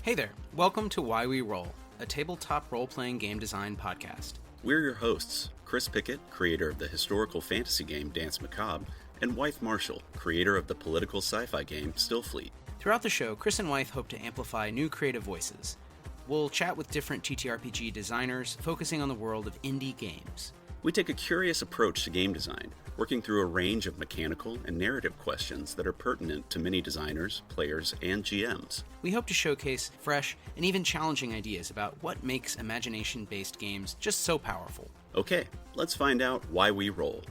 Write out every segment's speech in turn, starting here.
Hey there, welcome to Why We Roll, a tabletop role-playing game design podcast. We're your hosts, Chris Pickett, creator of the historical fantasy game Dance Macabre, and Wythe Marshall, creator of the political sci-fi game Stillfleet. Throughout the show, Chris and Wythe hope to amplify new creative voices. We'll chat with different TTRPG designers, focusing on the world of indie games. We take a curious approach to game design, working through a range of mechanical and narrative questions that are pertinent to many designers, players, and GMs. We hope to showcase fresh and even challenging ideas about what makes imagination-based games just so powerful. Okay, let's find out why we roll.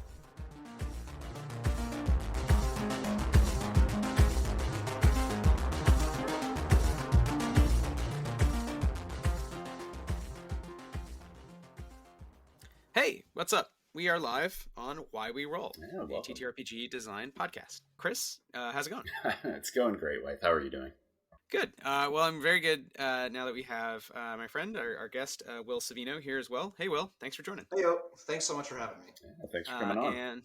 Hey, what's up? We are live on Why We Roll, Yeah, a welcome. TTRPG design podcast. Chris, how's it going? It's going great, Wythe. How are you doing? Good. Well, I'm very good now that we have my friend, our guest, Will Savino, here as well. Hey, Will, thanks for joining. Hey, yo. Thanks so much for having me. Yeah, thanks for coming on. And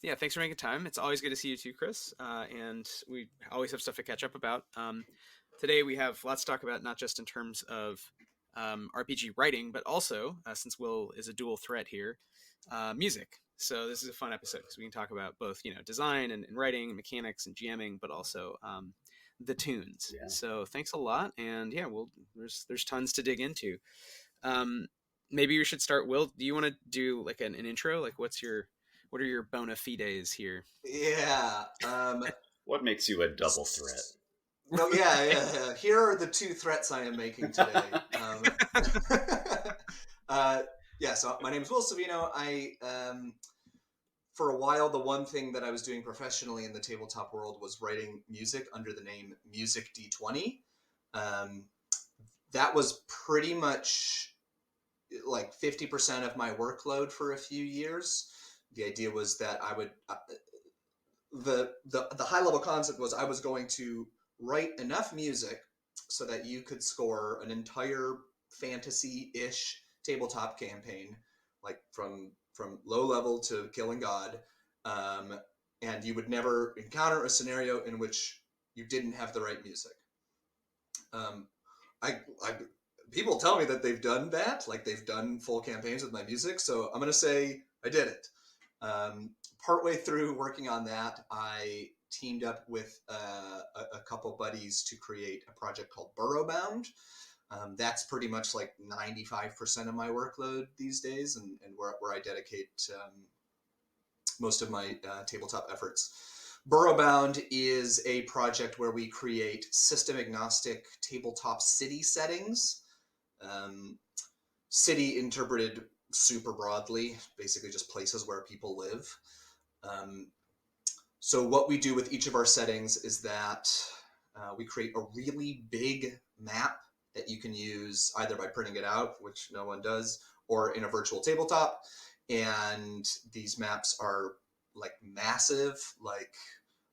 yeah, thanks for making time. It's always good to see you too, Chris. And we always have stuff to catch up about. Today we have lots to talk about, not just in terms of RPG writing, but also, since Will is a dual threat here, music. So this is a fun episode because we can talk about both, design and writing, and mechanics and GMing, but also the tunes. Yeah. So thanks a lot. And yeah, there's tons to dig into. Maybe we should start. Will, do you want to do like an intro? Like what are your bona fides here? Yeah. What makes you a double threat? No, yeah. Here are the two threats I am making today. So my name is Will Savino. For a while, the one thing that I was doing professionally in the tabletop world was writing music under the name Music D20. That was pretty much like 50% of my workload for a few years. The idea was that I would, the high level concept was I was going to write enough music so that you could score an entire fantasy-ish tabletop campaign, like from low level to killing God, and you would never encounter a scenario in which you didn't have the right music. People tell me that they've done that, like they've done full campaigns with my music, so I'm going to say I did it. Partway through working on that, I teamed up with a couple buddies to create a project called Borough Bound. That's pretty much like 95% of my workload these days, and where I dedicate most of my tabletop efforts. Borough Bound is a project where we create system-agnostic tabletop city settings. City interpreted super broadly, basically just places where people live. So what we do with each of our settings is that we create a really big map that you can use either by printing it out, which no one does, or in a virtual tabletop. And these maps are like massive. Like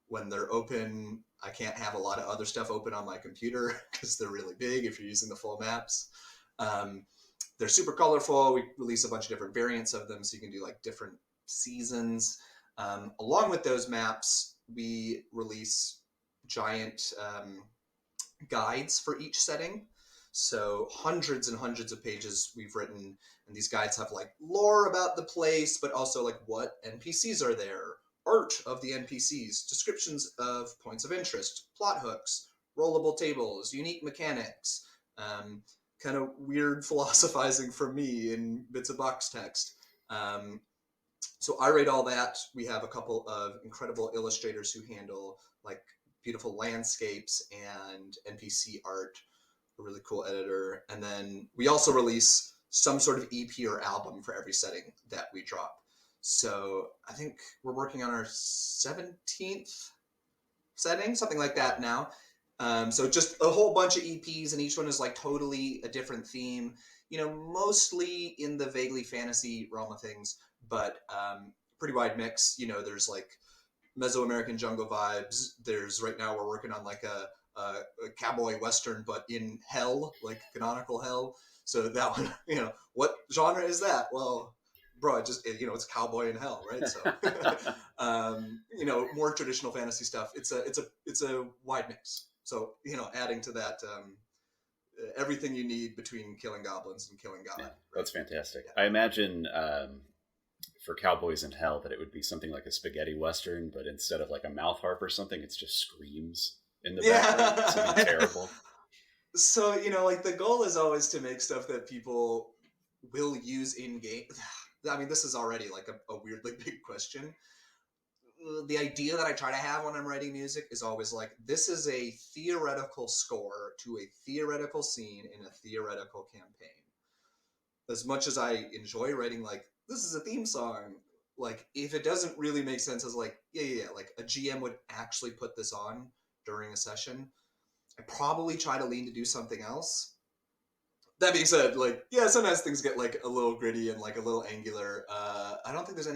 when they're open, I can't have a lot of other stuff open on my computer because they're really big if you're using the full maps. They're super colorful. We release a bunch of different variants of them, so you can do like different seasons. Along with those maps, we release giant guides for each setting. So hundreds and hundreds of pages we've written, and these guides have like lore about the place, but also like what NPCs are there, art of the NPCs, descriptions of points of interest, plot hooks, rollable tables, unique mechanics, kind of weird philosophizing from me in bits of box text. So I write all that. We have a couple of incredible illustrators who handle like beautiful landscapes and NPC art, a really cool editor. And then we also release some sort of EP or album for every setting that we drop. So I think we're working on our 17th setting, something like that now. So just a whole bunch of EPs, and each one is like totally a different theme, mostly in the vaguely fantasy realm of things, but pretty wide mix. There's like Mesoamerican jungle vibes. There's right now we're working on like a cowboy western, but in hell, like canonical hell. So that one, what genre is that? Well, bro, it's cowboy in hell, right? So, more traditional fantasy stuff. It's a wide mix. So, adding to that, everything you need between killing goblins and killing God. Yeah, right? that's fantastic. Yeah. I imagine for Cowboys in Hell that it would be something like a spaghetti western, but instead of like a mouth harp or something, it's just screams in the background. It's something terrible. So, like the goal is always to make stuff that people will use in game. I mean, this is already like a weirdly big question. The idea that I try to have when I'm writing music is always like, this is a theoretical score to a theoretical scene in a theoretical campaign. As much as I enjoy writing, like, this is a theme song, like, if it doesn't really make sense as like, yeah, like a GM would actually put this on during a session, I probably try to lean to do something else. That being said, like, yeah, sometimes things get like a little gritty and like a little angular. I don't think there's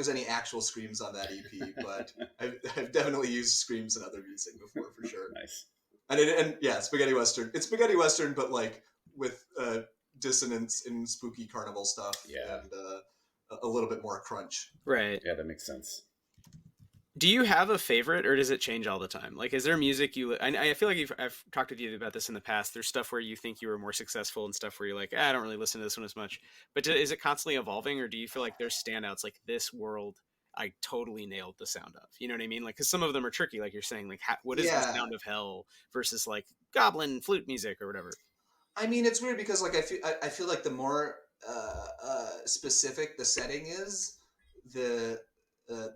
any actual screams on that EP, but I've definitely used screams in other music before for sure. Nice. And yeah, spaghetti western. It's spaghetti western, but like with dissonance and spooky carnival stuff. Yeah. And a little bit more crunch. Right. Yeah, that makes sense. Do you have a favorite, or does it change all the time? Like, is there music I feel like I've talked with you about this in the past. There's stuff where you think you were more successful and stuff where you're like, I don't really listen to this one as much. But is it constantly evolving, or do you feel like there's standouts like this world I totally nailed the sound of? You know what I mean? Like, because some of them are tricky, like you're saying, like, what is the sound of hell versus like goblin flute music or whatever? I mean, it's weird because like I feel like the more specific the setting is, the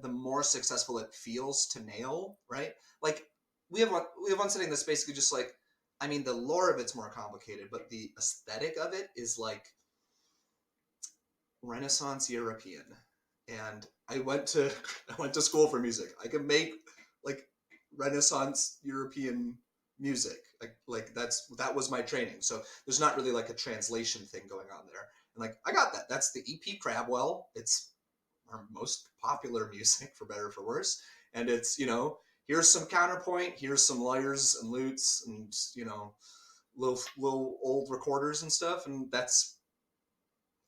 more successful it feels to nail, right? Like we have one setting that's basically just like, I mean, the lore of it's more complicated, but the aesthetic of it is like Renaissance European. And I went to school for music. I can make like Renaissance European music. Like that was my training. So there's not really like a translation thing going on there. And like I got that. That's the EP Crabwell. It's our most popular music, for better or for worse. And it's, here's some counterpoint, here's some lyres and lutes and, little old recorders and stuff, and that's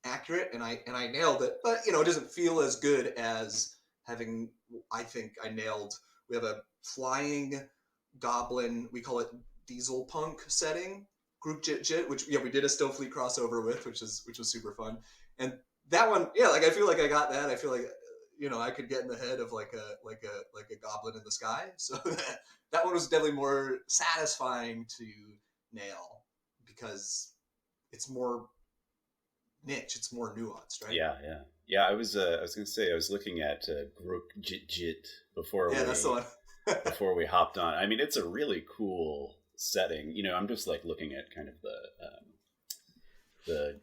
accurate, and I nailed it. But it doesn't feel as good as having, I think I nailed, we have a flying goblin, we call it diesel punk setting, group jit, which we did a Stillfleet crossover with, which was super fun. And that one, like I feel like I got that. I feel like I could get in the head of like a goblin in the sky. So that one was definitely more satisfying to nail because it's more niche, it's more nuanced, right? Yeah. I was gonna say, I was looking at Grook Jit before that's the one. before we hopped on. I mean, it's a really cool setting. I'm just like looking at kind of the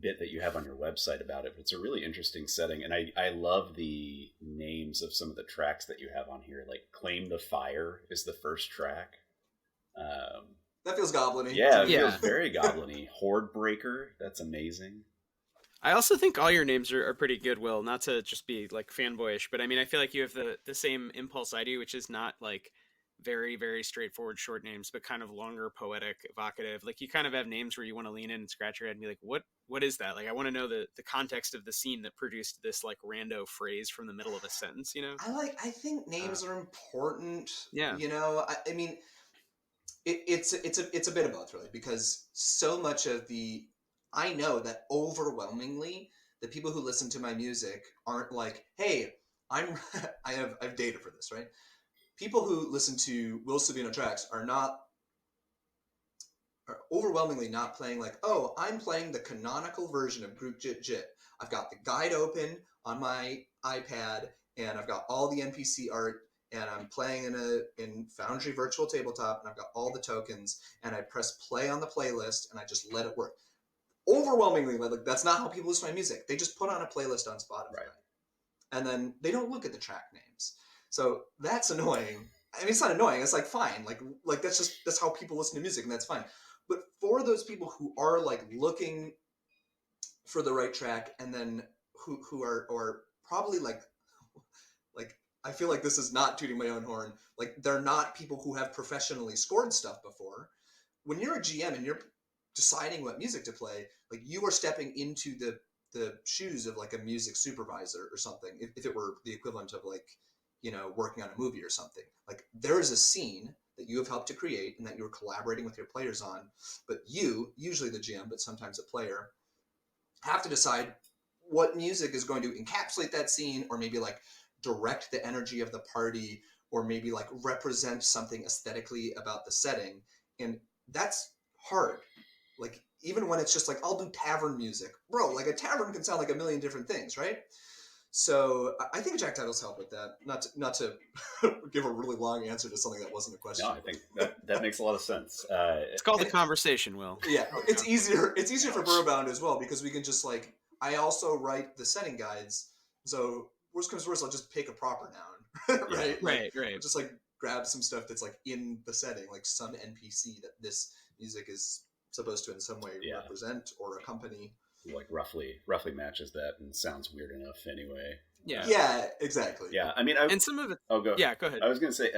bit that you have on your website about it, but it's a really interesting setting, and I love the names of some of the tracks that you have on here. Like Claim the Fire is the first track. That feels goblin-y. Yeah, it feels very goblin-y. Horde Breaker, that's amazing. I also think all your names are pretty good, Will. Not to just be like fanboyish, but I mean, I feel like you have the same impulse I do, which is not like very, very straightforward short names, but kind of longer, poetic, evocative. Like you kind of have names where you want to lean in and scratch your head and be like, what is that? Like I want to know the context of the scene that produced this like rando phrase from the middle of a sentence, I think names are important. Yeah. I mean, it's a bit of both, really, because so much of I know that overwhelmingly the people who listen to my music aren't like, hey, I have data for this, right? People who listen to Will Savino tracks are overwhelmingly not playing like, oh, I'm playing the canonical version of Groot Jit Jit. I've got the guide open on my iPad, and I've got all the NPC art, and I'm playing in Foundry Virtual Tabletop, and I've got all the tokens, and I press play on the playlist, and I just let it work. Overwhelmingly, like that's not how people listen to my music. They just put on a playlist on Spotify, right, and then they don't look at the track names. So that's annoying. I mean, it's not annoying. It's like fine. Like that's how people listen to music, and that's fine. But for those people who are like looking for the right track, and then who are probably like I feel like this is not tooting my own horn. Like they're not people who have professionally scored stuff before. When you're a GM and you're deciding what music to play, like you are stepping into the shoes of like a music supervisor or something. If it were the equivalent of like, working on a movie or something. Like there is a scene, that you have helped to create and that you're collaborating with your players on, but you, usually the GM, but sometimes a player, have to decide what music is going to encapsulate that scene, or maybe like direct the energy of the party, or maybe like represent something aesthetically about the setting. And that's hard. Like, even when it's just like, I'll do tavern music, bro, like a tavern can sound like a million different things, right? So I think Jack titles help with that. Not to give a really long answer to something that wasn't a question. No, I think that makes a lot of sense. It's called a conversation, Will. Yeah, it's easier. It's easier for Borough Bound as well, because we can just like, I also write the setting guides. So worst comes to worst, I'll just pick a proper noun, right? Right, right. Just like grab some stuff that's like in the setting, like some NPC that this music is supposed to in some way represent or accompany. Like roughly matches that and sounds weird enough anyway. Yeah, exactly. Yeah, I mean, and some of it. Oh, go. Yeah, go ahead. I was gonna say,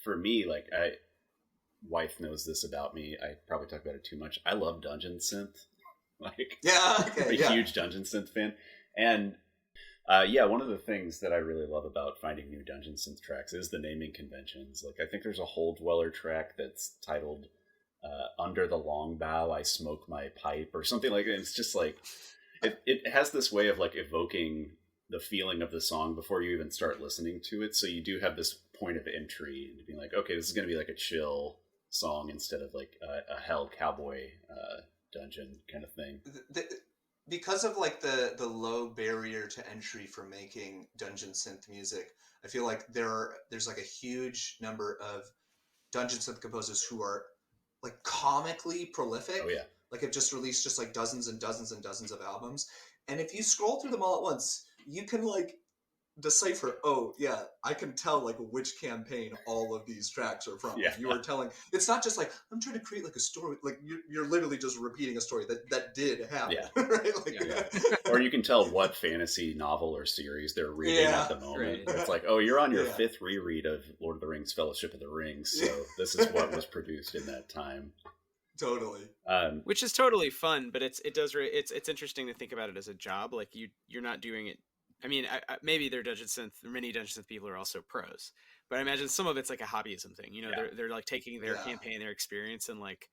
for me, like, Wythe knows this about me. I probably talk about it too much. I love dungeon synth. Like, I'm a huge dungeon synth fan, and one of the things that I really love about finding new dungeon synth tracks is the naming conventions. Like, I think there's a Hole Dweller track that's titled "Under the Long Bough I Smoke My Pipe" or something like that. It's just like it has this way of like evoking the feeling of the song before you even start listening to it. So you do have this point of entry and being like, okay, this is going to be like a chill song instead of like a hell cowboy dungeon kind of thing. Because of like the low barrier to entry for making dungeon synth music, I feel like there's like a huge number of dungeon synth composers who are like comically prolific. Oh yeah. Like, have just released just like dozens and dozens and dozens of albums. And if you scroll through them all at once, you can like decipher, oh yeah, I can tell like which campaign all of these tracks are from. Yeah. You are telling, it's not just like, I'm trying to create like a story, like you're literally just repeating a story that did happen. Yeah. Right? Like, Or you can tell what fantasy novel or series they're reading at the moment. Right. It's like, oh, you're on your fifth reread of Lord of the Rings, Fellowship of the Rings, so this is what was produced in that time. Totally. Which is totally fun, but it's interesting to think about it as a job. Like you're not doing it. I mean, maybe many dungeon synth people are also pros, but I imagine some of it's like a hobbyism thing. You know, they're like taking their campaign, their experience, and like,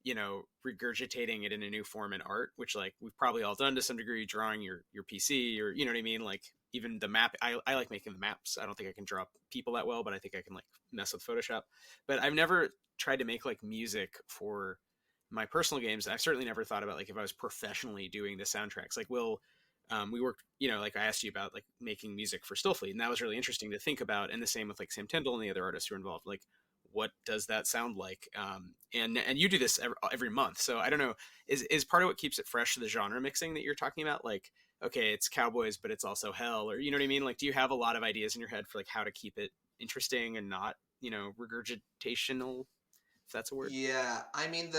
you know, regurgitating it in a new form in art, which like we've probably all done to some degree, drawing your PC, or you know what I mean. Like even the map, I like making the maps. I don't think I can draw people that well, but I think I can like mess with Photoshop. But I've never tried to make like music for my personal games. I've certainly never thought about like if I was professionally doing the soundtracks. Like we worked, you know, like I asked you about like making music for Stillfleet, and that was really interesting to think about. And the same with like Sam Tyndall and the other artists who are involved. Like, what does that sound like? And you do this every month, so I don't know. Is part of what keeps it fresh the genre mixing that you're talking about? Like, okay, it's cowboys, but it's also hell, or you know what I mean? Like, do you have a lot of ideas in your head for like how to keep it interesting and not, you know, regurgitational? If that's a word. Yeah, I mean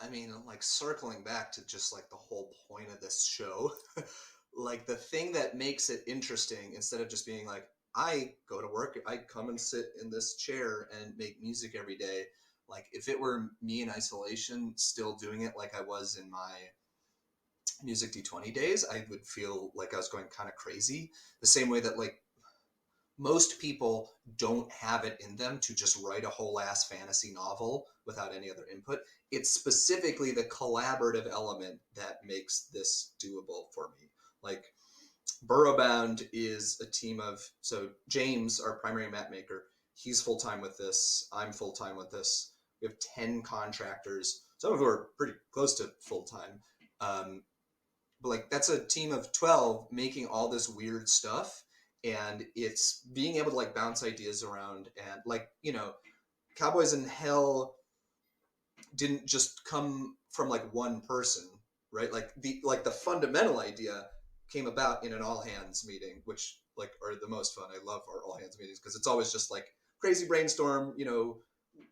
I mean, like circling back to just like the whole point of this show, like the thing that makes it interesting, instead of just being like, I go to work, I come and sit in this chair and make music every day. Like if it were me in isolation, still doing it like I was in my Music D20 days, I would feel like I was going kind of crazy. The same way that like most people don't have it in them to just write a whole ass fantasy novel without any other input. It's specifically the collaborative element that makes this doable for me. Like Borough Bound is a team of, so James, our primary map maker, he's full-time with this. I'm full-time with this. We have 10 contractors, some of who are pretty close to full-time. But like that's a team of 12 making all this weird stuff. And it's being able to like bounce ideas around, and like, you know, Cowboys in Hell didn't just come from like one person, right? Like the fundamental idea came about in an all hands meeting, which like are the most fun. I love our all hands meetings because it's always just like crazy brainstorm, you know,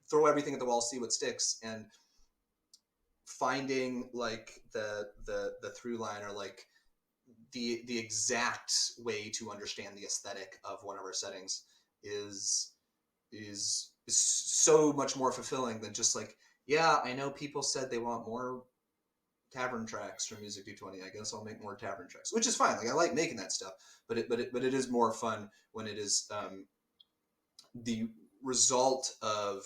throw everything at the wall, see what sticks, and finding like the through line, or like the exact way to understand the aesthetic of one of our settings is so much more fulfilling than just like, yeah, I know people said they want more tavern tracks from Music 220. I guess I'll make more tavern tracks, which is fine. Like I like making that stuff, but it is more fun when it is the result of,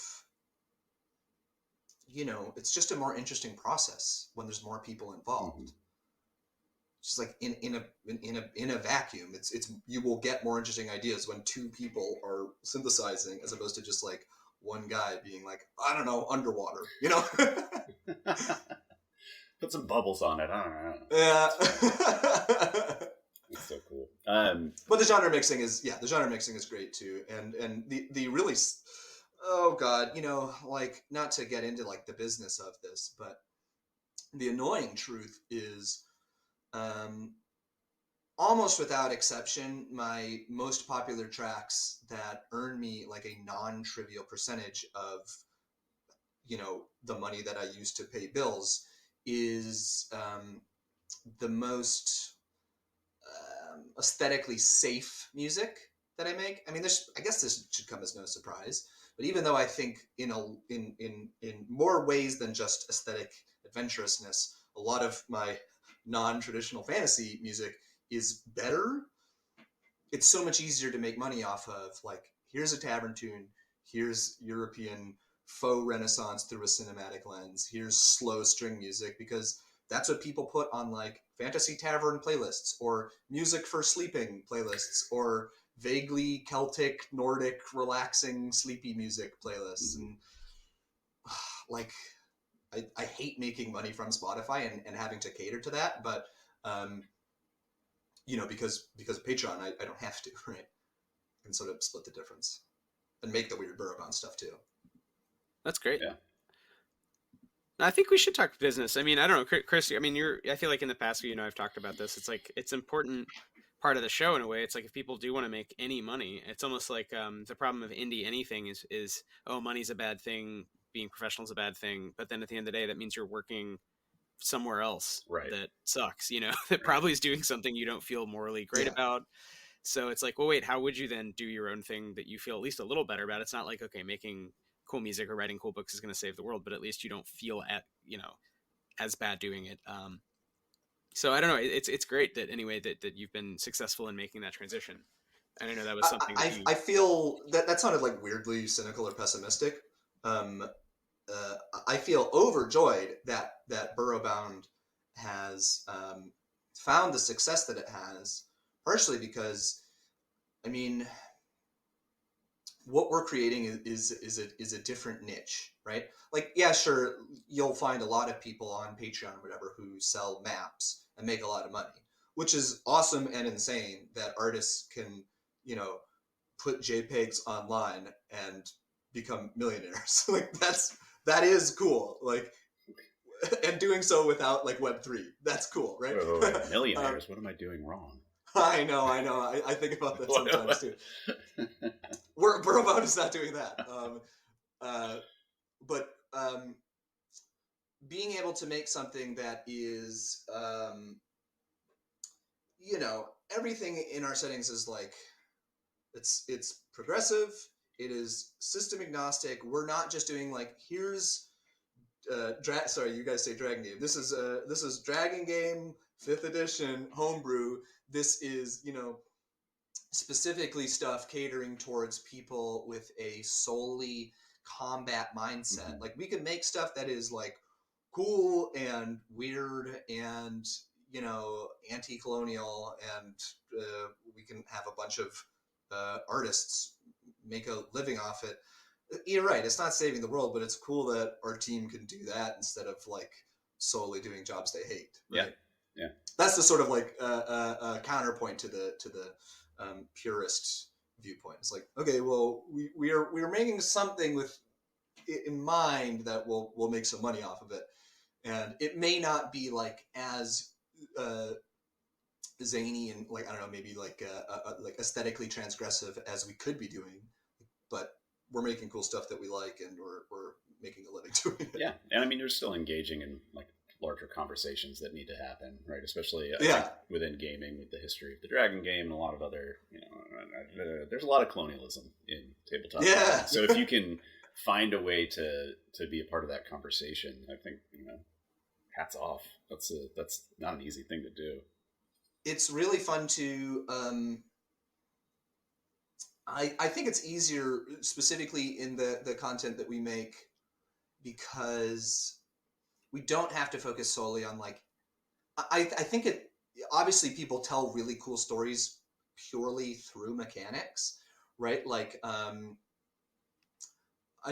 it's just a more interesting process when there's more people involved. Mm-hmm. Just like in a vacuum, it's you will get more interesting ideas when two people are synthesizing as opposed to just like one guy being like, I don't know, underwater, Put some bubbles on it. I don't know. Yeah. It's so cool. But the genre mixing is great too. And the really, oh God, like not to get into like the business of this, but the annoying truth is, almost without exception, my most popular tracks that earn me like a non-trivial percentage of, the money that I use to pay bills is the most aesthetically safe music that I make. I mean, I guess this should come as no surprise, but even though I think in more ways than just aesthetic adventurousness, a lot of my non-traditional fantasy music is better. It's so much easier to make money off of, like, here's a tavern tune, here's European faux Renaissance through a cinematic lens, here's slow string music, because that's what people put on like fantasy tavern playlists or music for sleeping playlists or vaguely Celtic, Nordic, relaxing, sleepy music playlists. And like, I hate making money from Spotify and having to cater to that, but because of Patreon, I don't have to, right? I can sort of split the difference and make the weird Borough Bound stuff too. That's great. Yeah. I think we should talk business. I mean, I don't know, Chris, I mean, I feel like in the past, I've talked about this. It's like, it's important part of the show in a way. It's like, if people do want to make any money, it's almost like the problem of indie anything is, oh, money's a bad thing, being professional is a bad thing. But then at the end of the day, that means you're working somewhere else that sucks, that probably is doing something you don't feel morally great about. So it's like, well, wait, how would you then do your own thing that you feel at least a little better about? It's not like, okay, making cool music or writing cool books is going to save the world, but at least you don't feel as bad doing it. So I don't know. It's great that anyway, that you've been successful in making that transition. And I know that was something I feel that sounded like weirdly cynical or pessimistic. I feel overjoyed that Borough Bound has found the success that it has, partially because, I mean, what we're creating is a different niche, right? Like, yeah, sure, you'll find a lot of people on Patreon or whatever who sell maps and make a lot of money, which is awesome and insane that artists can, put JPEGs online and become millionaires. Like, that is cool. Like, and doing so without like Web3, that's cool, right? Wait, millionaires? What am I doing wrong? I know. I think about that sometimes too. Borough Bound is not doing that. But being able to make something that is, everything in our settings is like, it's progressive. It is system agnostic. We're not just doing like, here's sorry, you guys say Dragon Game. This is Dragon Game 5th edition homebrew. This is, specifically stuff catering towards people with a solely combat mindset. Mm-hmm. Like, we can make stuff that is like cool and weird and, anti-colonial, and we can have a bunch of artists make a living off it. You're right, it's not saving the world, but it's cool that our team can do that instead of like solely doing jobs they hate. Right? Yeah. That's the sort of like counterpoint to the purist viewpoint. It's like, okay, well, we are making something with it in mind that will make some money off of it, and it may not be like as zany and like, I don't know, maybe like aesthetically transgressive as we could be doing, but we're making cool stuff that we like, and we're making a living doing it. Yeah, and I mean, you're still engaging in like larger conversations that need to happen, right? Especially I think within gaming, with the history of the Dragon Game and a lot of other, there's a lot of colonialism in tabletop. Yeah. So if you can find a way to be a part of that conversation, I think, hats off. That's not an easy thing to do. It's really fun to. I think it's easier specifically in the content that we make because we don't have to focus solely on like. I think it obviously people tell really cool stories purely through mechanics, right? Like, I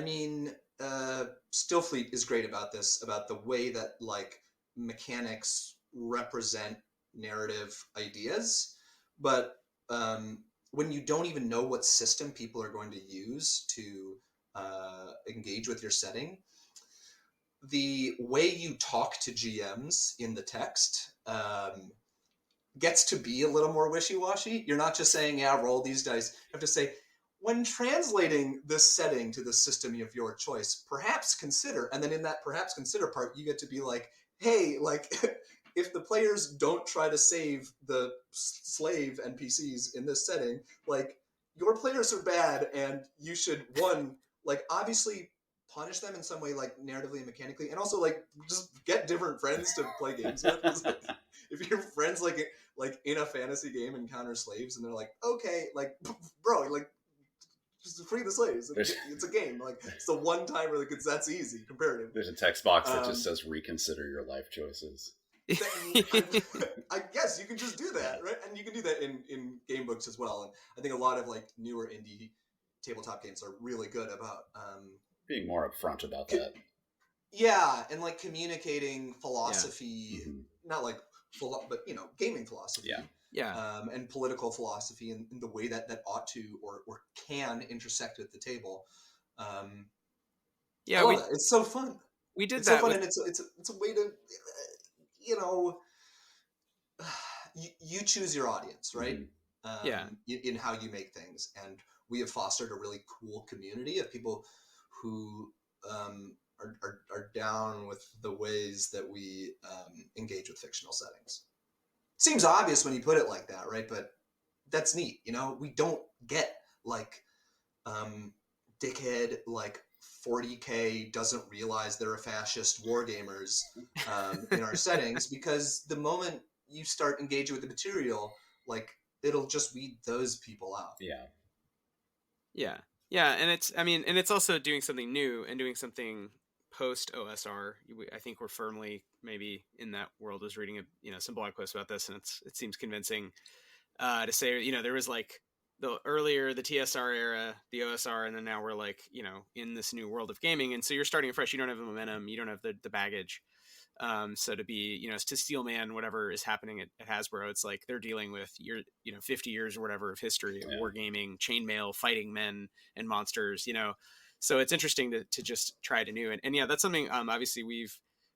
mean, Stillfleet is great about this, about the way that like mechanics represent narrative ideas, but when you don't even know what system people are going to use to engage with your setting, the way you talk to GMs in the text gets to be a little more wishy-washy. You're not just saying, yeah, roll these dice. You have to say, when translating this setting to the system of your choice, perhaps consider, and then in that perhaps consider part, you get to be like, hey, like, if the players don't try to save the slave NPCs in this setting, like, your players are bad, and you should, one, like, obviously punish them in some way, like, narratively and mechanically, and also, like, just get different friends to play games with. Like, if your friends, like in a fantasy game encounter slaves, and they're like, okay, like, bro, like, just free the slaves. It's a game. Like, it's the one time where it's that's easy comparative. There's a text box that just says reconsider your life choices. I guess you can just do that, right? And you can do that in game books as well. And I think a lot of like newer indie tabletop games are really good about being more upfront about that. Yeah, and like communicating philosophy, not like but gaming philosophy. And political philosophy and the way that ought to or can intersect at the table. I love that. It's so fun. We did it's that. So fun, and it's a way to, you choose your audience, right? In how you make things, and we have fostered a really cool community of people who are down with the ways that we engage with fictional settings. Seems obvious when you put it like that, right? But that's neat. We don't get like dickhead like 40K doesn't realize they're a fascist war gamers in our settings, because the moment you start engaging with the material, like it'll just weed those people out. And it's also doing something new and doing something post OSR. I think we're firmly maybe in that world. I was reading some blog posts about this, and it seems convincing to say, there was like the TSR era, the OSR, and then now we're like, in this new world of gaming. And so you're starting fresh. You don't have the momentum. You don't have the baggage. So to be, to Steelman, whatever is happening at Hasbro, it's like they're dealing with 50 years or whatever of history of wargaming, chainmail, fighting men and monsters, So it's interesting to just try it anew. And that's something, obviously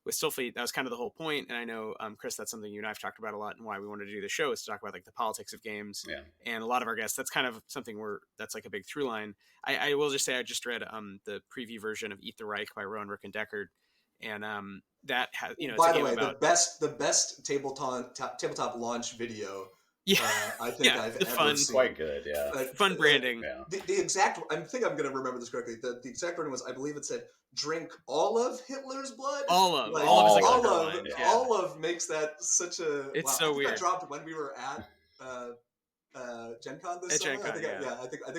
with Stillfleet, that was kind of the whole point. And I know, Chris, that's something you and I have talked about a lot, and why we wanted to do the show is to talk about like the politics of games. And a lot of our guests, that's kind of something that's like a big through line. I will just say, I just read the preview version of Eat the Reich by Rowan Rick and Deckard. And that has, by the way, the best tabletop launch video I think I've ever seen. Quite good, fun branding. The exact, I think I'm going to remember this correctly. The exact wording was, I believe it said, "Drink all of Hitler's blood." All of makes that such a. It's so weird. That dropped when we were at Gen Con this summer. I think I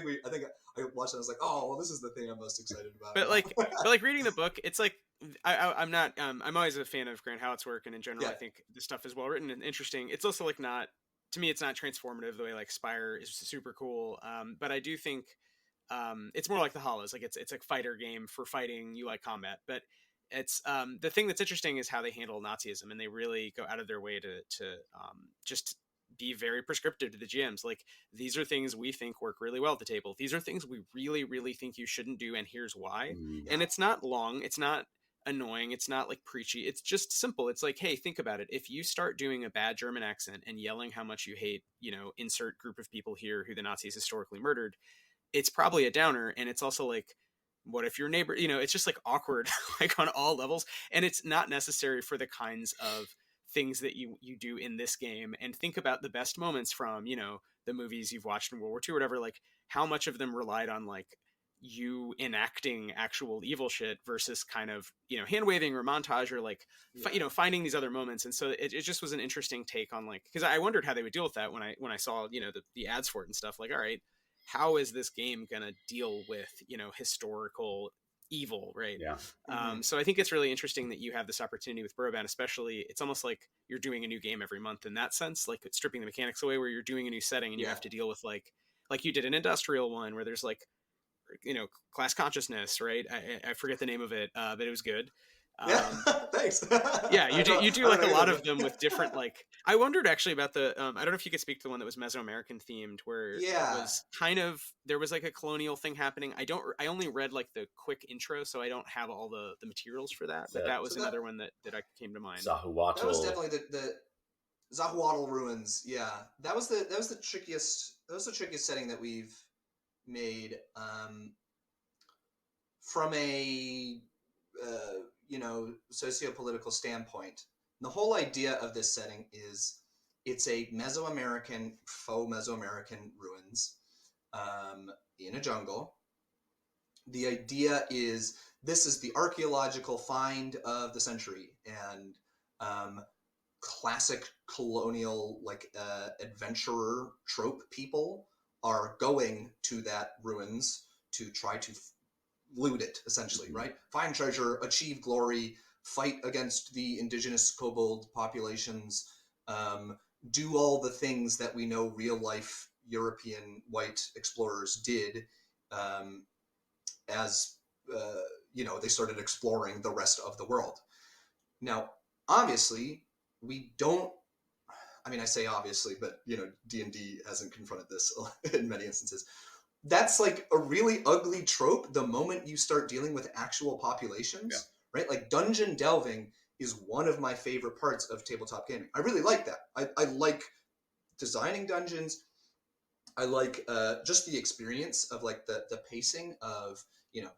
watched it. I was like, oh, well, this is the thing I'm most excited about. But like reading the book, it's like I'm not. I'm always a fan of Grant Howitt's work, and in general, I think the stuff is well written and interesting. It's also like not. To me, it's not transformative the way like Spire is super cool. But I do think it's more like the Hollows. Like it's a fighter game for fighting. You like combat, but it's the thing that's interesting is how they handle Nazism, and they really go out of their way to just be very prescriptive to the GMs. Like, these are things we think work really well at the table. These are things we really, really think you shouldn't do, and here's why. And it's not long. It's not annoying. It's not like preachy. It's just simple. It's like, hey, think about it. If you start doing a bad German accent and yelling how much you hate, insert group of people here who the Nazis historically murdered, it's probably a downer. And it's also like, what if your neighbor, it's just like awkward, like on all levels. And it's not necessary for the kinds of things that you do in this game. And think about the best moments from, the movies you've watched in World War II or whatever, like how much of them relied on like you enacting actual evil shit versus kind of, you know, hand waving or montage or like, you know, finding these other moments. And so it just was an interesting take on like, because I wondered how they would deal with that when I saw, you know, the ads for it and stuff. Like, all right, how is this game gonna deal with, you know, historical evil, right? Yeah. So I think it's really interesting that you have this opportunity with Borough Bound, especially. It's almost like you're doing a new game every month in that sense, like stripping the mechanics away, where you're doing a new setting and you have to deal with like you did an industrial one where there's like, you know, class consciousness, right? I forget the name of it, but it was good. Thanks. Yeah, you do like a lot of them with different like. I wondered actually about the. I don't know if you could speak to the one that was Mesoamerican themed, where it was kind of there was like a colonial thing happening. I only read like the quick intro, so I don't have all the materials for that. But that was another one that I came to mind. Zahuatl. That was definitely the Zahuatl ruins. Yeah, that was the trickiest. That was the trickiest setting that we've made. From a you know, socio-political standpoint, the whole idea of this setting is it's a Mesoamerican, faux Mesoamerican ruins in a jungle. The idea is this is the archaeological find of the century, and classic colonial like adventurer trope people are going to that ruins to try to loot it, essentially, right? Find treasure, achieve glory, fight against the indigenous kobold populations, do all the things that we know real life European white explorers did as you know, they started exploring the rest of the world. Now, obviously, we don't. I mean, I say obviously, but you know, D&D hasn't confronted this in many instances. That's like a really ugly trope the moment you start dealing with actual populations, right? Like dungeon delving is one of my favorite parts of tabletop gaming. I really like that. I like designing dungeons. I like just the experience of like the pacing of, you know,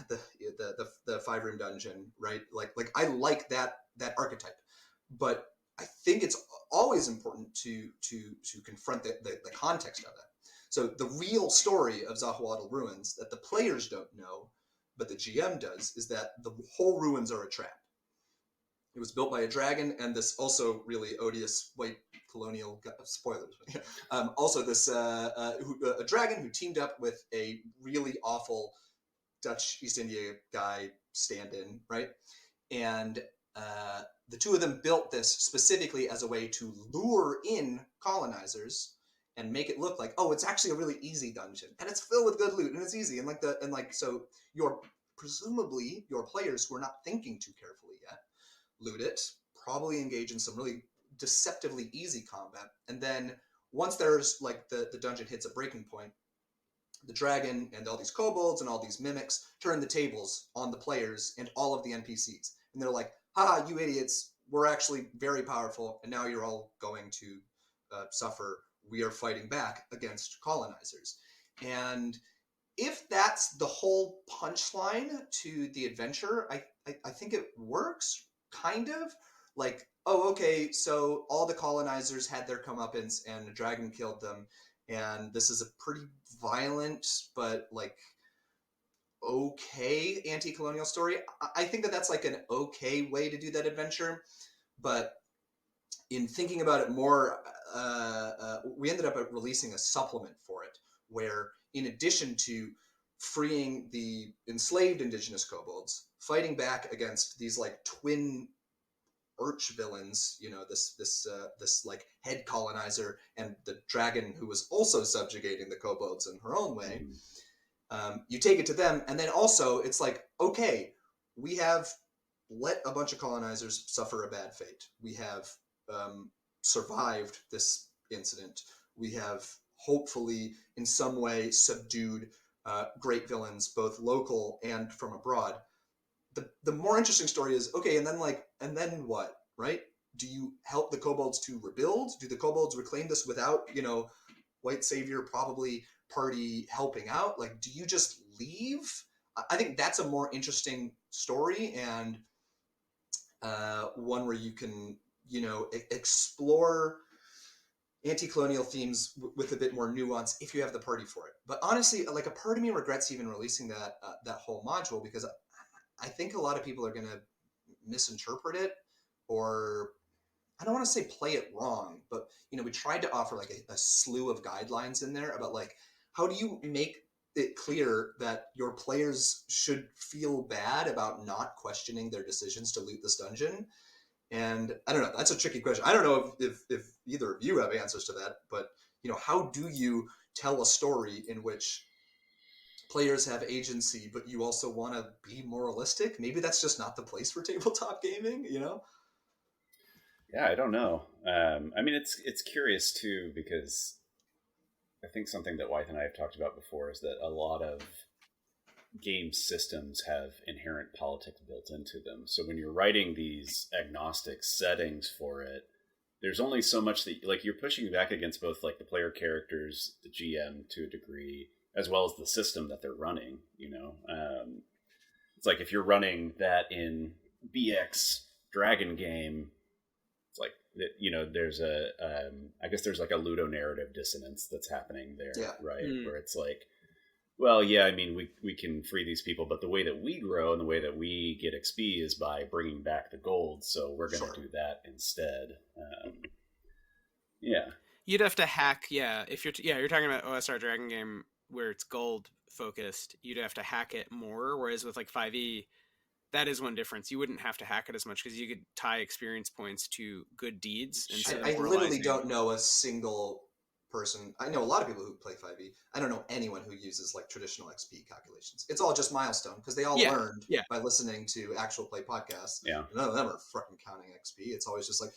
the 5-room dungeon, right? Like I like that archetype, but I think it's always important to confront the context of that. So the real story of Zahuatl Ruins that the players don't know, but the GM does, is that the whole ruins are a trap. It was built by a dragon and this also really odious white colonial spoilers. Also, this a dragon who teamed up with a really awful Dutch East India guy stand-in, right? And the two of them built this specifically as a way to lure in colonizers and make it look like, oh, it's actually a really easy dungeon and it's filled with good loot and it's easy so presumably your players who are not thinking too carefully yet loot it, probably engage in some really deceptively easy combat, and then once there's like the dungeon hits a breaking point, the dragon and all these kobolds and all these mimics turn the tables on the players and all of the NPCs, and they're like, haha, you idiots, we're actually very powerful and now you're all going to suffer. We are fighting back against colonizers. And if that's the whole punchline to the adventure, I think it works, kind of. Like, oh, okay, so all the colonizers had their comeuppance and a dragon killed them, and this is a pretty violent but like okay anti-colonial story. I think that that's like an okay way to do that adventure, but in thinking about it more, we ended up releasing a supplement for it where, in addition to freeing the enslaved indigenous kobolds, fighting back against these like twin arch villains, you know, this like head colonizer and the dragon who was also subjugating the kobolds in her own way. You take it to them, and then also it's like, okay, we have let a bunch of colonizers suffer a bad fate. We have survived this incident. We have hopefully in some way subdued great villains, both local and from abroad. The more interesting story is, okay, and then what, right? Do you help the kobolds to rebuild? Do the kobolds reclaim this without, you know, white savior probably party helping out? Like, do you just leave? I think that's a more interesting story, and one where you can, you know, explore anti-colonial themes with a bit more nuance if you have the party for it. But honestly, like, a part of me regrets even releasing that whole module, because I think a lot of people are going to misinterpret it, or I don't want to say play it wrong, but we tried to offer like a slew of guidelines in there about like, how do you make it clear that your players should feel bad about not questioning their decisions to loot this dungeon. And I don't know, that's a tricky question. I don't know if either of you have answers to that, but how do you tell a story in which players have agency, but you also want to be moralistic? Maybe that's just not the place for tabletop gaming, Yeah, I don't know. I mean, it's curious too, because I think something that Wythe and I have talked about before is that a lot of game systems have inherent politics built into them. So when you're writing these agnostic settings for it, there's only so much that, like, you're pushing back against both like the player characters, the GM to a degree, as well as the system that they're running. It's like if you're running that in BX Dragon game, it's like there's I guess there's like a ludonarrative dissonance that's happening there, right? Where it's like, well, yeah, I mean, we can free these people, but the way that we grow and the way that we get XP is by bringing back the gold, so we're going to do that instead. Yeah. You'd have to hack, if you're talking about OSR Dragon game where it's gold focused, you'd have to hack it more, whereas with like 5e, that is one difference. You wouldn't have to hack it as much because you could tie experience points to good deeds. I literally don't know a single person. I know a lot of people who play 5e. I don't know anyone who uses like traditional XP calculations. It's all just milestone, because they all learned by listening to actual play podcasts. Yeah. None of them are fucking counting XP. It's always just like,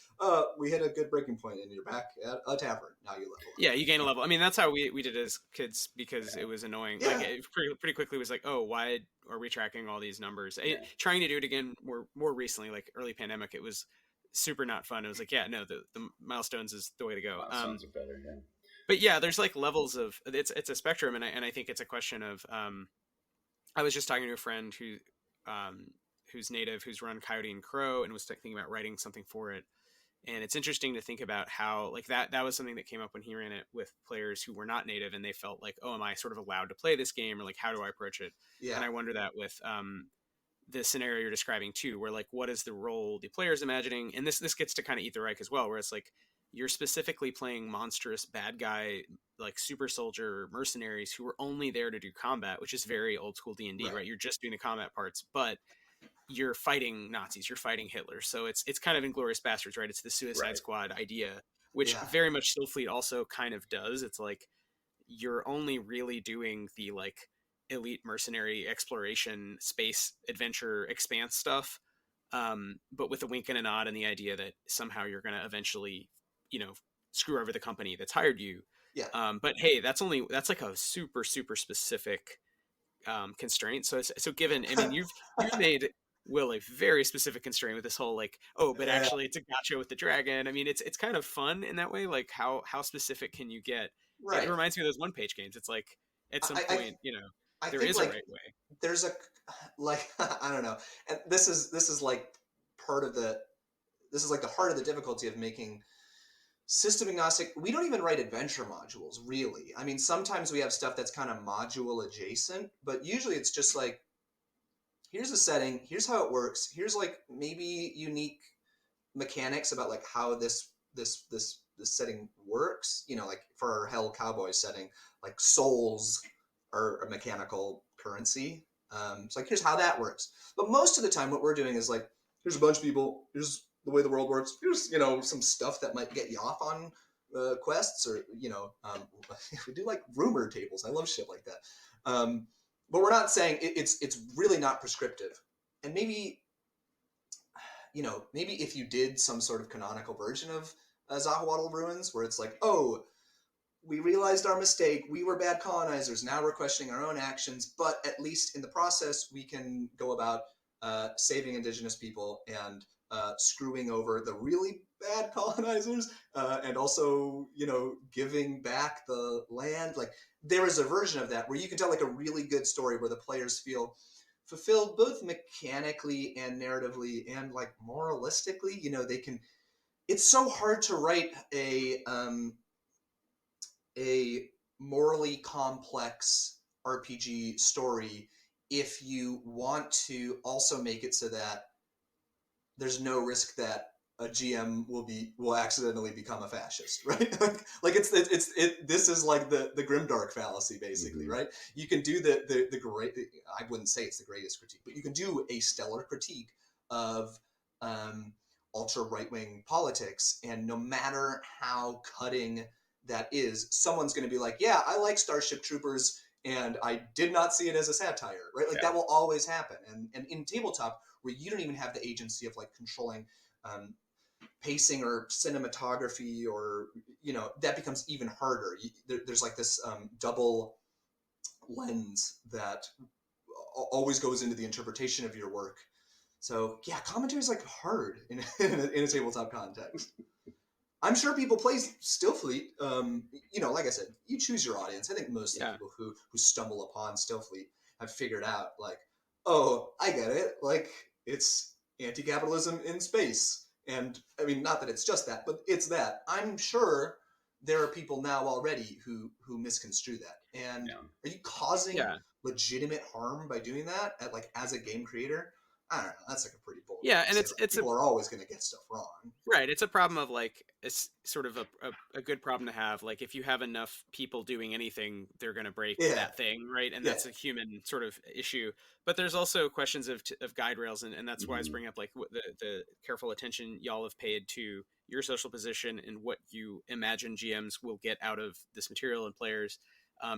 we hit a good breaking point and you're back at a tavern. Now you level up. Yeah, you gain a level. I mean, that's how we did it as kids, because it was annoying. Yeah. Like, it pretty quickly was like, oh, why are we tracking all these numbers? Trying to do it again more recently, like early pandemic, it was super not fun. It was like, the milestones is the way to go. Milestones are better, yeah. But yeah, there's like levels of it's a spectrum, and I think it's a question of I was just talking to a friend who's native, who's run Coyote and Crow, and was thinking about writing something for it. And it's interesting to think about how like that was something that came up when he ran it with players who were not native, and they felt like, oh, am I sort of allowed to play this game, or like how do I approach it? Yeah. And I wonder that with the scenario you're describing too, where like what is the role the player's imagining, and this gets to kind of eat the Reich as well, where it's like you're specifically playing monstrous bad guy, like super soldier mercenaries who are only there to do combat, which is very old school D&D, right? You're just doing the combat parts, but you're fighting Nazis, you're fighting Hitler. So it's kind of Inglourious Bastards, right? It's the Suicide Squad idea, which very much Stillfleet also kind of does. It's like you're only really doing the like elite mercenary exploration, space adventure, expanse stuff, but with a wink and a nod, and the idea that somehow you're going to eventually screw over the company that's hired you. Yeah. But hey, that's like a super, super specific constraint. So given, I mean, you've made Will a very specific constraint with this whole like, oh, but actually it's a gotcha with the dragon. I mean, it's kind of fun in that way. Like how specific can you get? Right. It reminds me of those one-page games. It's like at some point, there is a right way. There's a like I don't know, and this is like part of the heart of the difficulty of making system agnostic. We don't even write adventure modules, really. I mean, sometimes we have stuff that's kind of module adjacent, but usually it's just like, here's a setting, here's how it works, here's like maybe unique mechanics about like how this setting works. Like for our Hell Cowboy setting, like souls are a mechanical currency. It's like, here's how that works. But most of the time, what we're doing is like, here's a bunch of people, here's the way the world works, here's some stuff that might get you off on quests, or we do like rumor tables. I love shit like that. But we're not saying it's really not prescriptive. And maybe if you did some sort of canonical version of Zahawaddle Ruins, where it's like, oh, we realized our mistake, we were bad colonizers, now we're questioning our own actions, but at least in the process we can go about saving indigenous people and screwing over the really bad colonizers, and also giving back the land. Like there is a version of that where you can tell like a really good story where the players feel fulfilled both mechanically and narratively and like moralistically. They can. It's so hard to write a a morally complex RPG story if you want to also make it so that there's no risk that a GM will accidentally become a fascist, right? Like this is like the grimdark fallacy, basically, right? You can do the great. I wouldn't say it's the greatest critique, but you can do a stellar critique of ultra right wing politics, and no matter how cutting that is, someone's going to be like, yeah, I like Starship Troopers, and I did not see it as a satire, right? Like that will always happen, and in tabletop, where you don't even have the agency of like controlling pacing or cinematography, or that becomes even harder. There's like this double lens that always goes into the interpretation of your work. So yeah, commentary is like hard in a tabletop context. I'm sure people play Stillfleet. Like I said, you choose your audience. I think most of the people who stumble upon Stillfleet have figured out, like, oh, I get it. Like, it's anti-capitalism in space. And I mean, not that it's just that, but it's that. I'm sure there are people now already who misconstrue that. And are you causing legitimate harm by doing that as a game creator? I don't know. That's like a pretty bold. Yeah, and people are always going to get stuff wrong. Right. It's a problem of like, it's sort of a good problem to have. Like, if you have enough people doing anything, they're going to break that thing, right? And that's a human sort of issue. But there's also questions of guide rails, and that's why I was bringing up like the careful attention y'all have paid to your social position and what you imagine GMs will get out of this material and players.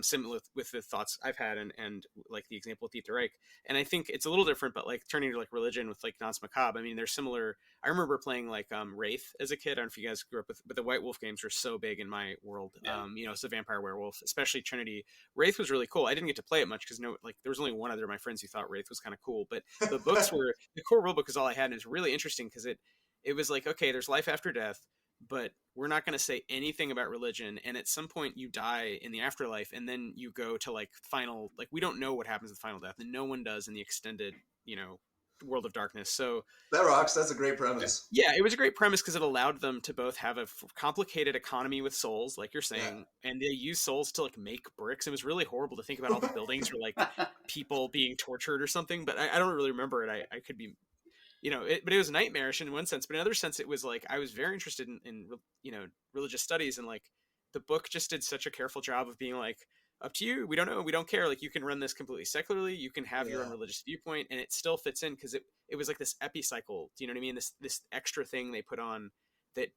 Similar with the thoughts I've had and like the example with Wythe Reich. And I think it's a little different, but like turning to like religion with like Nance Macabre, I mean, they're similar. I remember playing like Wraith as a kid. I don't know if you guys grew up with, but the White Wolf games were so big in my world. It's a vampire werewolf, especially Trinity. Wraith was really cool. I didn't get to play it much because there was only one other of my friends who thought Wraith was kind of cool, but the books were, the core rulebook is all I had, and it was really interesting because it was like, okay, there's life after death, but we're not going to say anything about religion. And at some point you die in the afterlife, and then you go to like final, like we don't know what happens with final death, and no one does in the extended, World of Darkness. So that rocks. That's a great premise. Yeah, it was a great premise because it allowed them to both have a complicated economy with souls, like you're saying, and they use souls to like make bricks. It was really horrible to think about all the buildings or like people being tortured or something, but I don't really remember it. I could be, but it was nightmarish in one sense, but in another sense, it was like, I was very interested in religious studies, and like the book just did such a careful job of being like, up to you. We don't know. We don't care. Like, you can run this completely secularly. You can have your own religious viewpoint, and it still fits in because it was like this epicycle. Do you know what I mean? This extra thing they put on that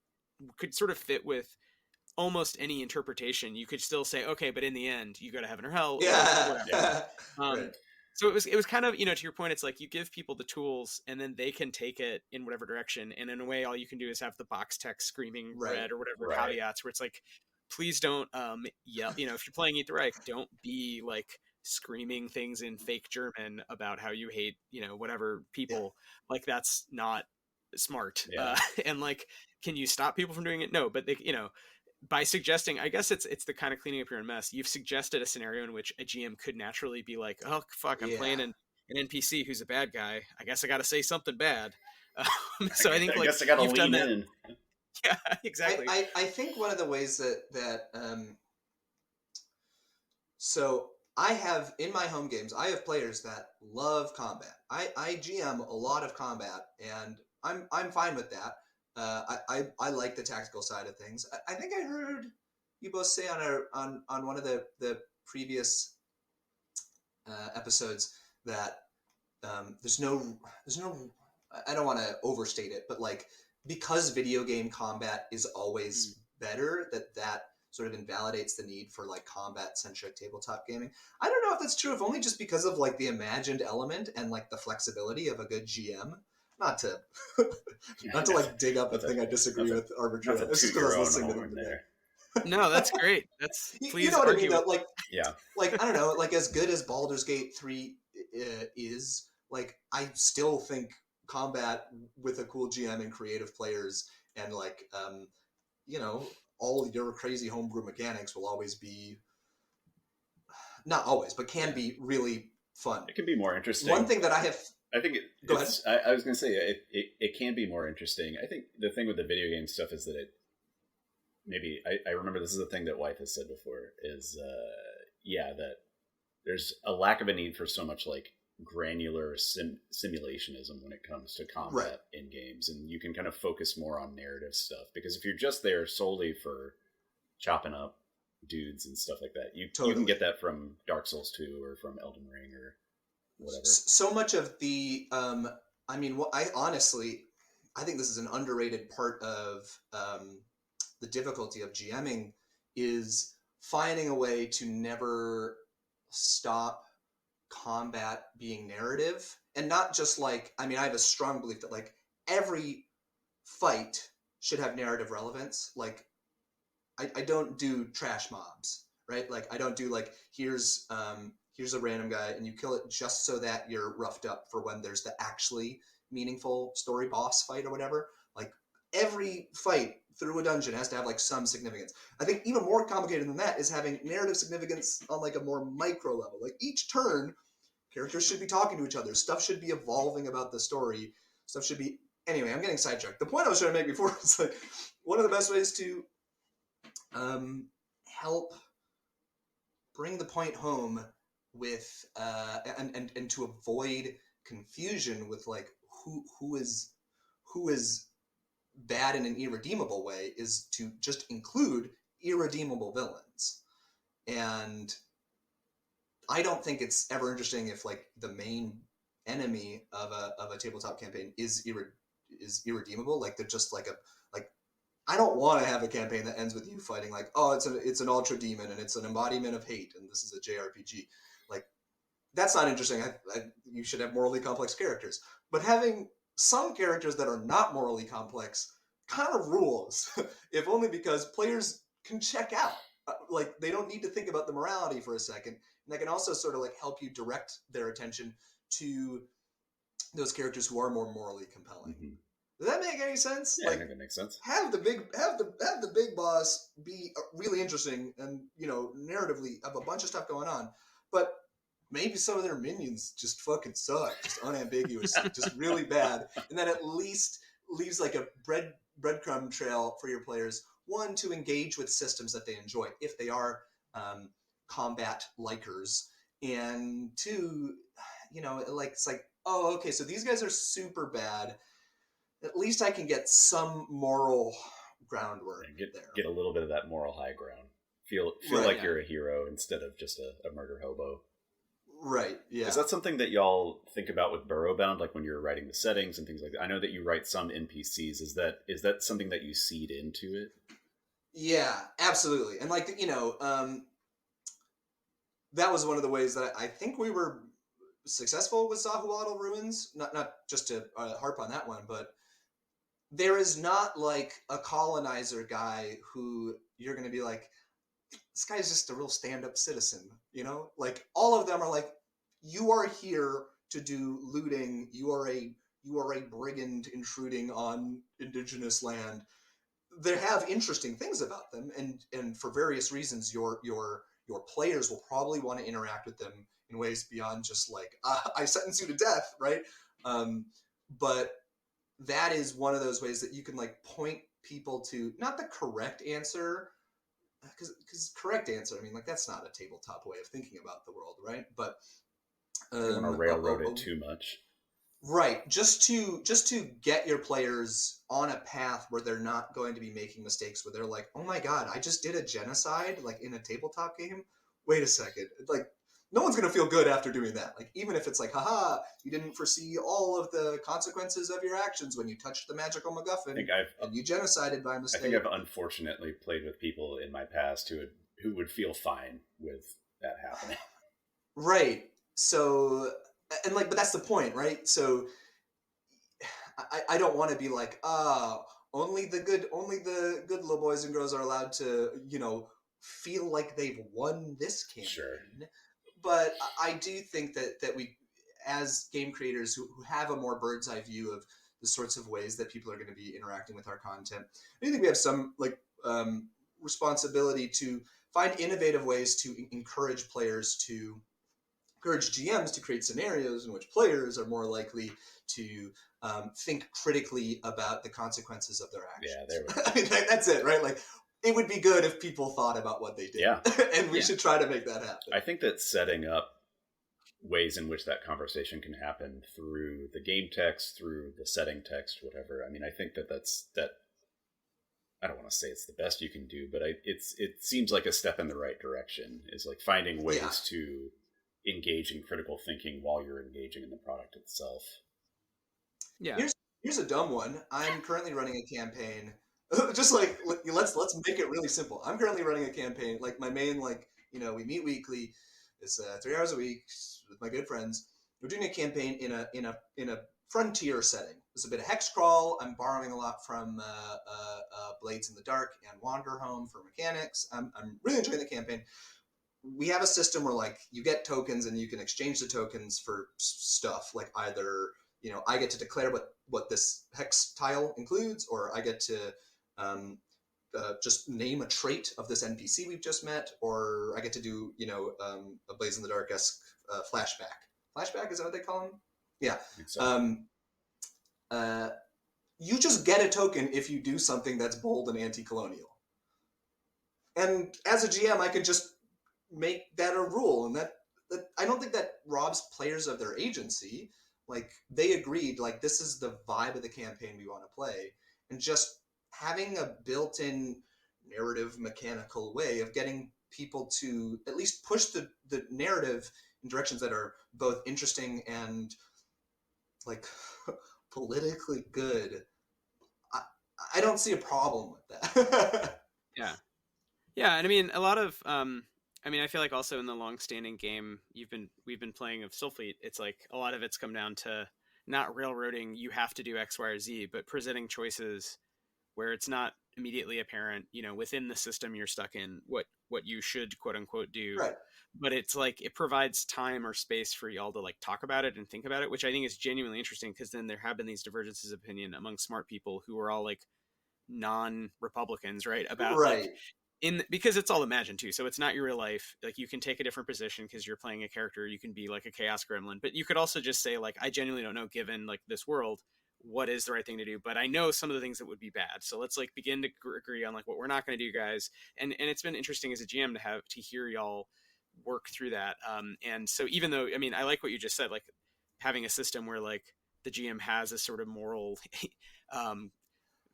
could sort of fit with almost any interpretation. You could still say, okay, but in the end, you go to heaven or hell. Right. So it was kind of, to your point, it's like you give people the tools and then they can take it in whatever direction. And in a way, all you can do is have the box text screaming red or whatever caveats, where it's like, please don't yell. If you're playing Eat the Reich, don't be like screaming things in fake German about how you hate, whatever people. Like, that's not smart. And like, can you stop people from doing it? No, but they, by suggesting, I guess it's the kind of cleaning up your own mess. You've suggested a scenario in which a GM could naturally be like, oh fuck, I'm playing an NPC who's a bad guy. I guess I got to say something bad. So I think I guess I got to lean in. Yeah, exactly. I think one of the ways that so I have in my home games, I have players that love combat. I GM a lot of combat, and I'm fine with that. I like the tactical side of things. I think I heard you both say on one of the previous episodes that there's no I don't want to overstate it, but like, because video game combat is always better, that sort of invalidates the need for like combat centric tabletop gaming. I don't know if that's true, if only just because of like the imagined element and like the flexibility of a good GM. Not to like dig up a thing I disagree with arbitrarily. That's a because I was listening to them there. No, that's great. That's please. You know what I mean? Though? Like, like I don't know. Like, as good as Baldur's Gate 3 is, like, I still think combat with a cool GM and creative players and like all your crazy homebrew mechanics will always be, not always, but can be really fun. It can be more interesting. One thing that I think I was going to say it can be more interesting. I think the thing with the video game stuff is that maybe I remember this is a thing that Wythe has said before is that there's a lack of a need for so much like granular simulationism when it comes to combat in games, and you can kind of focus more on narrative stuff, because if you're just there solely for chopping up dudes and stuff like that, you can get that from Dark Souls 2 or from Elden Ring or whatever. So much of the I think this is an underrated part of the difficulty of GMing, is finding a way to never stop combat being narrative, and not just like, I have a strong belief that like every fight should have narrative relevance. Like I don't do trash mobs, right? Like I don't do like, here's a random guy and you kill it just so that you're roughed up for when there's the actually meaningful story boss fight or whatever. Like every fight through a dungeon has to have like some significance. I think even more complicated than that is having narrative significance on like a more micro level. Like each turn, characters should be talking to each other. Stuff should be evolving about the story. Stuff should be... Anyway, I'm getting sidetracked. The point I was trying to make before was like, one of the best ways to help bring the point home with and to avoid confusion with like who is bad in an irredeemable way is to just include irredeemable villains. And I don't think it's ever interesting if like the main enemy of a tabletop campaign is irredeemable. Like they're just like I don't want to have a campaign that ends with you fighting like, oh, it's an ultra demon and it's an embodiment of hate and this is a JRPG. Like that's not interesting. You should have morally complex characters, but having some characters that are not morally complex kind of rules, if only because players can check out. Like they don't need to think about the morality for a second, and that can also sort of like help you direct their attention to those characters who are more morally compelling. Mm-hmm. Does that make any sense? Yeah, I think that makes sense. Have the big boss be really interesting and, narratively have a bunch of stuff going on, but maybe some of their minions just fucking suck, just unambiguous, just really bad, and that at least leaves like a breadcrumb trail for your players. One, to engage with systems that they enjoy if they are combat likers, and two, it's like, oh, okay, so these guys are super bad. At least I can get some moral groundwork there. Get a little bit of that moral high ground. Feel like you're a hero instead of just a murder hobo. Right, yeah. Is that something that y'all think about with Borough Bound, like when you're writing the settings and things like that? I know that you write some NPCs. Is that something that you seed into it? Yeah, absolutely. And that was one of the ways that I think we were successful with Sahuatl Ruins. Not just to harp on that one, but there is not like a colonizer guy who you're going to be like, this guy's just a real stand-up citizen, Like all of them are like, you are here to do looting. You are a brigand intruding on indigenous land. They have interesting things about them, and for various reasons, your players will probably want to interact with them in ways beyond just like, I sentence you to death, right? But that is one of those ways that you can like point people to not the correct answer, because correct answer, that's not a tabletop way of thinking about the world, right? But you don't want to railroad it too much, right? Just to get your players on a path where they're not going to be making mistakes, where they're like, oh my god, I just did a genocide like in a tabletop game. Wait a second, like no one's going to feel good after doing that. Like even if it's like, haha, you didn't foresee all of the consequences of your actions when you touched the magical MacGuffin and you genocided by mistake. I think I've unfortunately played with people in my past who would feel fine with that happening. Right. So, and like, but that's the point, right? So I don't want to be like, only the good little boys and girls are allowed to, feel like they've won this campaign. Sure. But I do think that we, as game creators who have a more bird's eye view of the sorts of ways that people are going to be interacting with our content, I do think we have some responsibility to find innovative ways to encourage GMs to create scenarios in which players are more likely to think critically about the consequences of their actions. Yeah, there we go. That's it, right? Like it would be good if people thought about what they did. Yeah. And we should try to make that happen. I think that setting up ways in which that conversation can happen through the game text, through the setting text, whatever. I mean, I think that I don't want to say it's the best you can do, but it seems like a step in the right direction, is like finding ways to engage in critical thinking while you're engaging in the product itself. Yeah. Here's a dumb one. I'm currently running a campaign. Just like, let's make it really simple. I'm currently running a campaign. Like my main, we meet weekly. It's 3 hours a week with my good friends. We're doing a campaign in a frontier setting. There's a bit of hex crawl. I'm borrowing a lot from Blades in the Dark and Wanderhome for mechanics. I'm really enjoying the campaign. We have a system where like you get tokens and you can exchange the tokens for stuff. Like either I get to declare what this hex tile includes, or I get to just name a trait of this NPC we've just met, or I get to do a Blades in the Dark-esque flashback. Flashback, is that what they call them? Yeah. So. You just get a token if you do something that's bold and anti-colonial. And as a GM, I could just make that a rule, and that I don't think that robs players of their agency. Like they agreed, like this is the vibe of the campaign we want to play, and just having a built-in narrative mechanical way of getting people to at least push the narrative in directions that are both interesting and like politically good. I don't see a problem with that. Yeah, and I mean a lot of I feel like also in the long-standing game we've been playing of Stillfleet, it's like a lot of it's come down to not railroading you have to do X, Y, or Z, but presenting choices where it's not immediately apparent, within the system you're stuck in, what you should quote unquote do. Right. But it's like it provides time or space for y'all to like talk about it and think about it, which I think is genuinely interesting, because then there have been these divergences of opinion among smart people who are all like non-Republicans, right? About like because it's all imagined too, so it's not your real life. Like you can take a different position because you're playing a character. You can be like a chaos gremlin, but you could also just say like, I genuinely don't know, given like this world, what is the right thing to do, but I know some of the things that would be bad, so let's like begin to agree on like what we're not going to do, guys. And it's been interesting as a GM to hear y'all work through that. And so even though I like what you just said, like having a system where like the GM has a sort of moral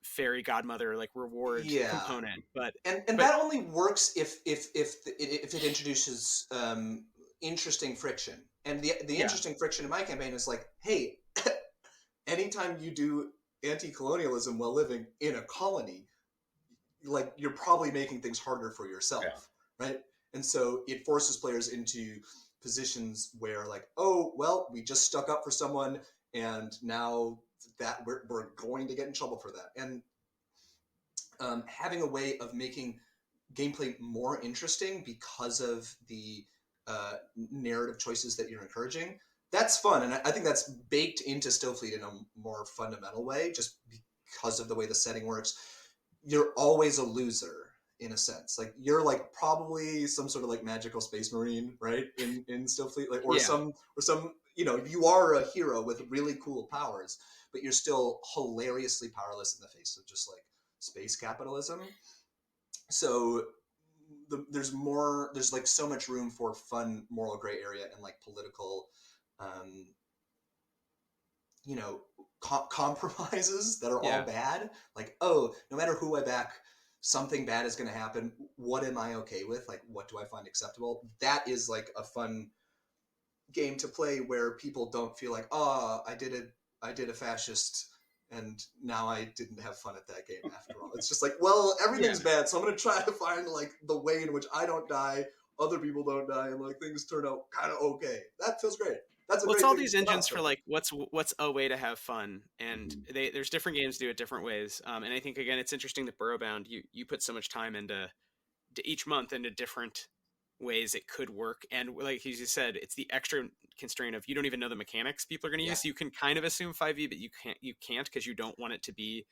fairy godmother like reward component, but that only works if it introduces interesting friction. And the interesting friction in my campaign is like, hey, anytime you do anti-colonialism while living in a colony, like you're probably making things harder for yourself, right? And so it forces players into positions where like, oh, well, we just stuck up for someone, and now that we're going to get in trouble for that. And having a way of making gameplay more interesting because of the narrative choices that you're encouraging, that's fun. And I think that's baked into Stillfleet in a more fundamental way, just because of the way the setting works. You're always a loser in a sense. Like you're like probably some sort of like magical space marine, right? In Stillfleet, like or some you are a hero with really cool powers, but you're still hilariously powerless in the face of just like space capitalism. So there's like so much room for fun moral gray area and like political compromises that are all bad. Like, oh, no matter who I back, something bad is going to happen. What am I okay with? Like, what do I find acceptable? That is like a fun game to play where people don't feel like, oh, I did a fascist and now I didn't have fun at that game after all. It's just like, well, everything's bad, so I'm going to try to find like the way in which I don't die, other people don't die, and like things turn out kind of okay. That feels great. It's all these engines for like what's a way to have fun, and there's different games do it different ways. And I think again, it's interesting that Borough Bound, you put so much time into each month into different ways it could work, and like you said, it's the extra constraint of you don't even know the mechanics people are going to use. So you can kind of assume 5e, but you can't because you don't want it to be.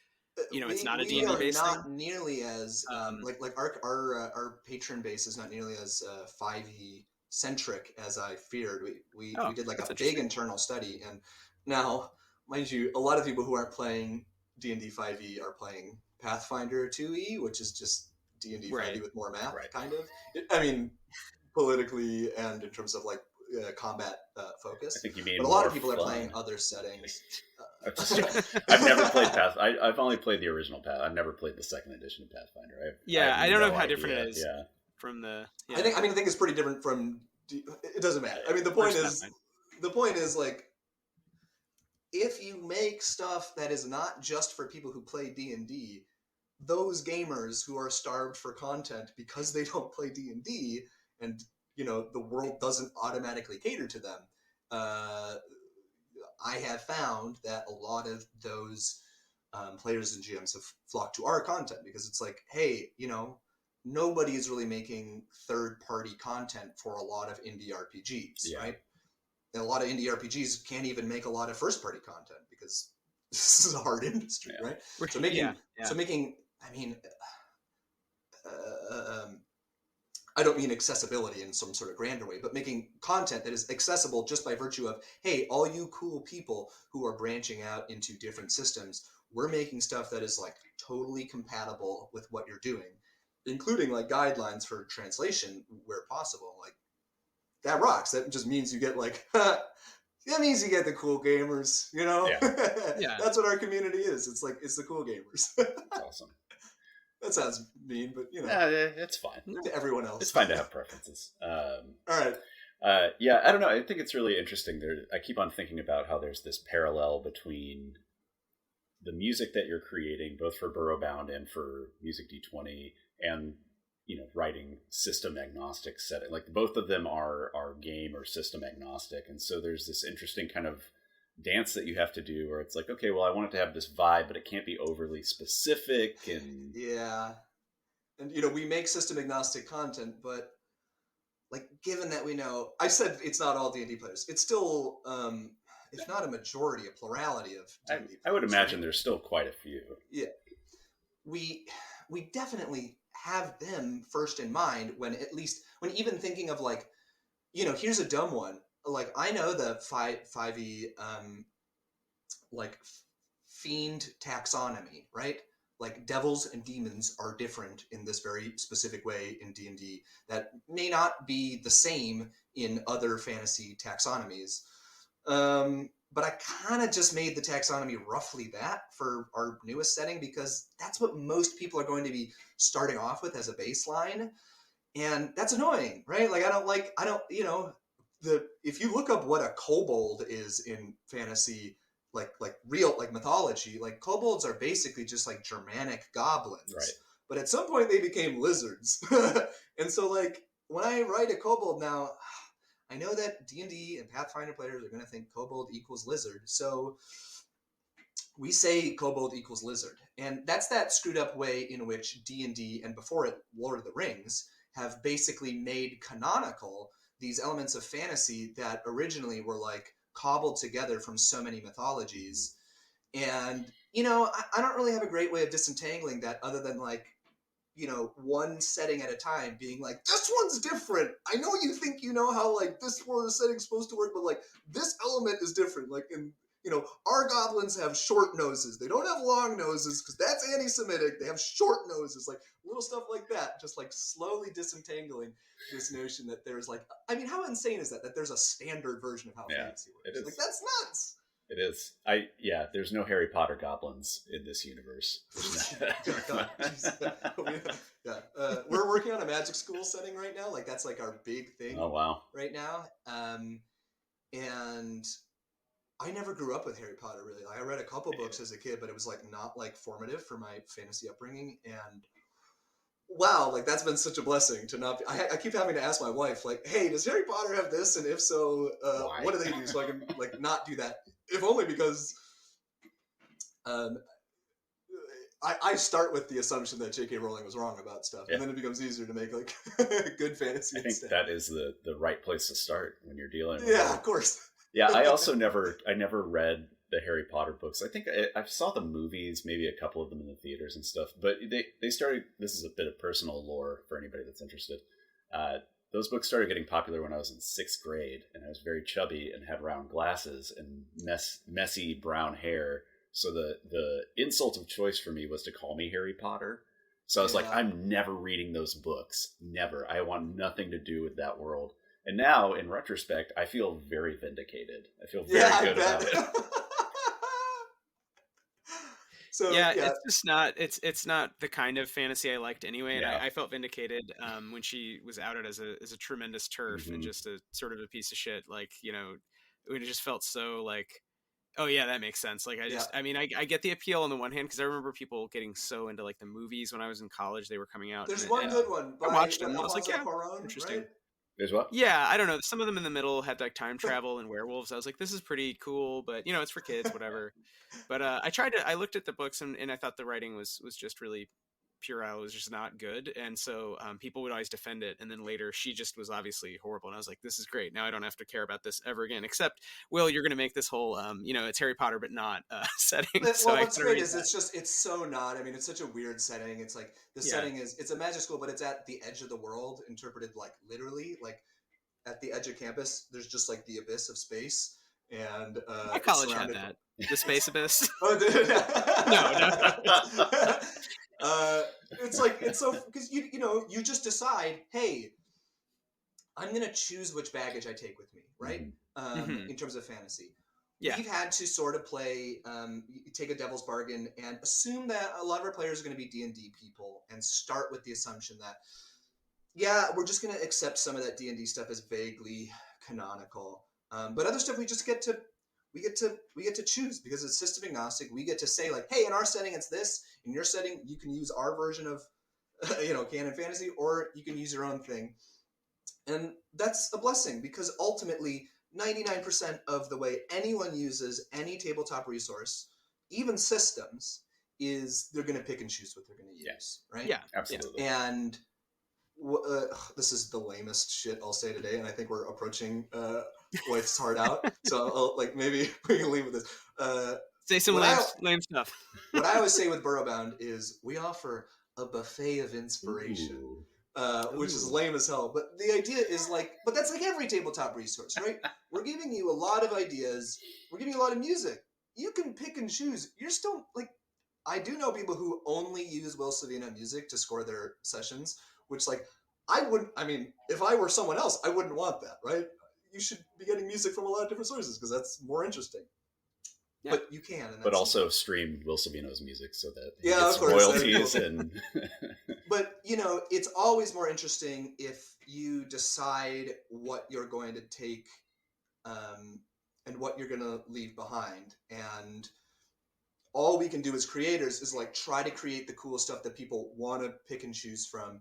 It's not a D&D based thing. Not nearly as like our patron base is not nearly as 5e centric as I feared. We did like a big internal study, and now, mind you, a lot of people who aren't playing D&D 5e are playing Pathfinder 2e, which is just D&D Right. 5e with more math, Right. kind of. I mean, politically and in terms of like combat focus. I think you mean, but a lot of people are playing other settings. I've never played Pathfinder. I've only played the original Path. I've never played the second edition of Pathfinder. I don't know how different it is from the. Yeah. I think it's pretty different from. It doesn't matter. I mean, the point is like, if you make stuff that is not just for people who play D&D, those gamers who are starved for content because they don't play D&D, and the world doesn't automatically cater to them. I have found that a lot of those players and GMs have flocked to our content because it's like, hey, nobody is really making third-party content for a lot of indie RPGs, right? And a lot of indie RPGs can't even make a lot of first-party content because this is a hard industry, right? So making, I mean, I don't mean accessibility in some sort of grander way, but making content that is accessible just by virtue of, hey, all you cool people who are branching out into different systems, we're making stuff that is like totally compatible with what you're doing, including like guidelines for translation where possible. Like, that rocks. That just means you get like, that means you get the cool gamers, That's what our community is. It's like, it's the cool gamers. That's awesome. That sounds mean, but it's fine. To everyone else, it's fine to have preferences. All right. I don't know. I think it's really interesting. I keep on thinking about how there's this parallel between the music that you're creating, both for Borough Bound and for Music D20, and writing system agnostic setting. Like, both of them are game or system agnostic, and so there's this interesting kind of dance that you have to do where it's like, okay, well, I want it to have this vibe, but it can't be overly specific. And we make system agnostic content, but like, given that we know, I said it's not all D&D players, it's still if not a majority, a plurality of D&D players. I would imagine there's still quite a few. We definitely have them first in mind when even thinking of like, here's a dumb one. Like, I know the 5e like fiend taxonomy, right? Like, devils and demons are different in this very specific way in D&D that may not be the same in other fantasy taxonomies. But I kind of just made the taxonomy roughly that for our newest setting because that's what most people are going to be starting off with as a baseline. And that's annoying, right? Like, if you look up what a kobold is in fantasy, like real, like mythology, like kobolds are basically just like Germanic goblins. Right. But at some point they became lizards. And so like when I write a kobold now, I know that D&D and Pathfinder players are going to think kobold equals lizard. So we say kobold equals lizard. And that's that screwed up way in which D&D and before it Lord of the Rings have basically made canonical these elements of fantasy that originally were like cobbled together from so many mythologies. And, I don't really have a great way of disentangling that other than like, one setting at a time being like, this one's different. I know you think you know how like this one setting's supposed to work, but like this element is different. Like our goblins have short noses. They don't have long noses because that's anti-Semitic. They have short noses, like little stuff like that. Just like slowly disentangling this notion that there's like, I mean, how insane is that there's a standard version of how fantasy works? Like, that's nuts. It is. There's no Harry Potter goblins in this universe. We're working on a magic school setting right now. Like, that's like our big thing. Oh, wow. Right now. And I never grew up with Harry Potter, really. Like, I read a couple books as a kid, but it was like not like formative for my fantasy upbringing. And wow, like that's been such a blessing to not be, I keep having to ask my wife, like, hey, does Harry Potter have this? And if so, what do they do? So I can like not do that. If only because I start with the assumption that J.K. Rowling was wrong about stuff, and then it becomes easier to make like good fantasy. I think that is the right place to start when you're dealing with of course. I also never read the Harry Potter books. I think I saw the movies, maybe a couple of them in the theaters and stuff, but they started, this is a bit of personal lore for anybody that's interested. Those books started getting popular when I was in 6th grade, and I was very chubby and had round glasses and messy brown hair. So the insult of choice for me was to call me Harry Potter. So I was like, I'm never reading those books. Never. I want nothing to do with that world. And now, in retrospect, I feel very vindicated. I feel very good about it. So it's just not it's not the kind of fantasy I liked anyway, and I felt vindicated when she was outed as a tremendous TERF and just a sort of a piece of shit. Like, you know, it just felt so like, oh yeah, that makes sense. Like I mean, I get the appeal on the one hand because I remember people getting so into like the movies when I was in college. They were coming out. There's one good one. I watched them. I was like, yeah, interesting. Right? There's what? Yeah, I don't know. Some of them in the middle had like time travel and werewolves. I was like, this is pretty cool, but you know, it's for kids, whatever. But I looked at the books and I thought the writing was just really puerile. It was just not good. And so people would always defend it. And then later she just was obviously horrible. And I was like, this is great. Now I don't have to care about this ever again, except Will, you're going to make this whole, you know, it's Harry Potter, but not setting. Well, so what's great is it's so not, I mean, it's such a weird setting. It's like the setting it's a magic school, but it's at the edge of the world, interpreted like literally, like at the edge of campus, there's just like the abyss of space. And my college had that. The space abyss. Oh, dude. No. It's like, it's so, because you know, you just decide, hey, I'm gonna choose which baggage I take with me, right? In terms of fantasy. Yeah. We've had to sort of play, take a devil's bargain and assume that a lot of our players are going to be D&D people and start with the assumption that, yeah, we're just going to accept some of that D&D stuff as vaguely canonical. But other stuff we get to choose because it's system agnostic. We get to say like, hey, in our setting, it's this. In your setting, you can use our version of, you know, canon fantasy, or you can use your own thing. And that's a blessing because ultimately 99% of the way anyone uses any tabletop resource, even systems, is they're going to pick and choose what they're going to use, right? Yeah, absolutely. And this is the lamest shit I'll say today, and I think we're approaching Wythe's Heart Out, so like maybe we can leave with this. Say some lame stuff. What I always say with Borough Bound is we offer a buffet of inspiration. Which is lame as hell. But the idea is like, but that's like every tabletop resource, right? We're giving you a lot of ideas. We're giving you a lot of music. You can pick and choose. You're still like, I do know people who only use Will Savino music to score their sessions, which like, I mean, if I were someone else, I wouldn't want that, right? You should be getting music from a lot of different sources because that's more interesting. Yeah. But you can. And but also stream Will Savino's music so that he gets royalties and... But, you know, it's always more interesting if you decide what you're going to take and what you're going to leave behind. And all we can do as creators is like try to create the cool stuff that people want to pick and choose from.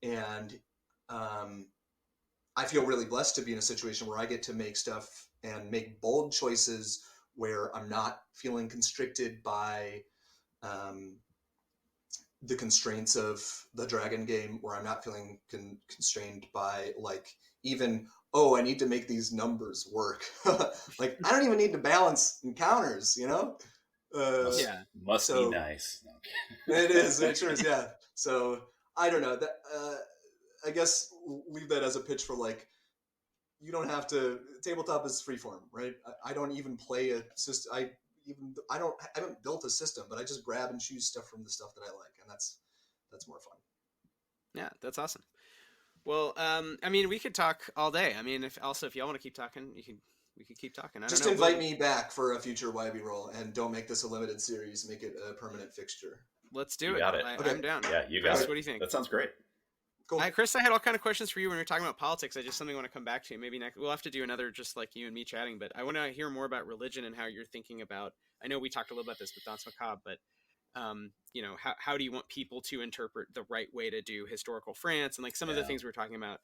And I feel really blessed to be in a situation where I get to make stuff and make bold choices where I'm not feeling constricted by the constraints of the Dragon game, where I'm not feeling constrained by like even, oh, I need to make these numbers work. Like I don't even need to balance encounters, you know? Must be nice. It is. It sure is. Yeah. So I don't know that. I guess leave that as a pitch for like, you don't have to. Tabletop is freeform, right? I don't even play a system. I haven't built a system, but I just grab and choose stuff from the stuff that I like, and that's more fun. Yeah, that's awesome. Well, I mean, we could talk all day. I mean, if y'all want to keep talking, we could keep talking. Just invite me back for a future YB roll, and don't make this a limited series. Make it a permanent fixture. Let's do it. Got it. Okay. I'm down. Yeah, you got Chris, it. What do you think? That sounds great. Cool. Chris, I had all kind of questions for you when we were talking about politics. I just something I want to come back to. Maybe next we'll have to do another just like you and me chatting. But I want to hear more about religion and how you're thinking about. I know we talked a little about this with Danse Macabre, but you know, how do you want people to interpret the right way to do historical France and like some of the things we were talking about.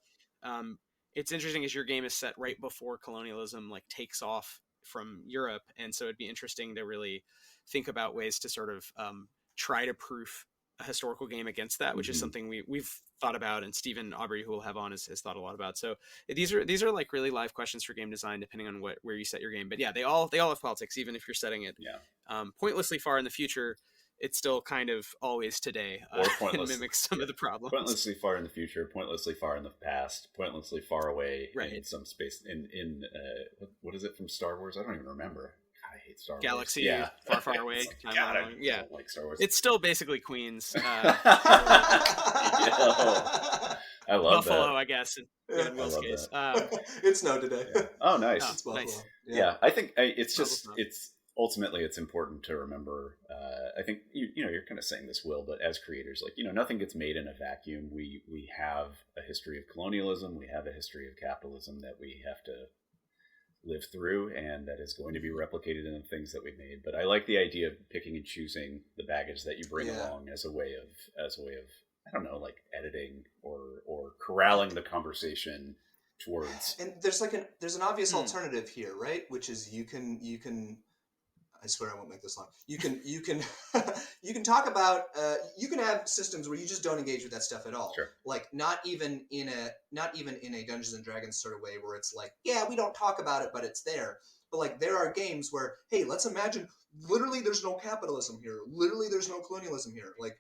It's interesting as your game is set right before colonialism like takes off from Europe, and so it'd be interesting to really think about ways to sort of try to proof a historical game against that, which is something we've thought about, and Stephen Aubrey, who we'll have on, has thought a lot about. So these are like really live questions for game design, depending on where you set your game. But yeah, they all have politics, even if you're setting it pointlessly far in the future. It's still kind of always today, and mimics some of the problems. Pointlessly far in the future, pointlessly far in the past, pointlessly far away in some space. In what is it from Star Wars? I don't even remember. God, I hate Star Wars. Galaxy far, far away. It's like, God, I yeah, don't like Star Wars. It's still basically Queens. I love Buffalo, that. I guess. In Will's case, it snowed today. Yeah. Oh, nice. It's Buffalo. Nice. Yeah, I think it's ultimately it's important to remember. I think you're kind of saying this, Will, but as creators, like nothing gets made in a vacuum. We have a history of colonialism. We have a history of capitalism that we have to live through, and that is going to be replicated in the things that we made. But I like the idea of picking and choosing the baggage that you bring along as a way of I don't know, like editing or corralling the conversation towards. And there's an obvious alternative here, right? Which is you can. I swear I won't make this long. You can you can talk about you can have systems where you just don't engage with that stuff at all. Sure. Like not even in a Dungeons and Dragons sort of way where it's like, yeah, we don't talk about it, but it's there. But like there are games where, hey, let's imagine literally there's no capitalism here. Literally there's no colonialism here. Like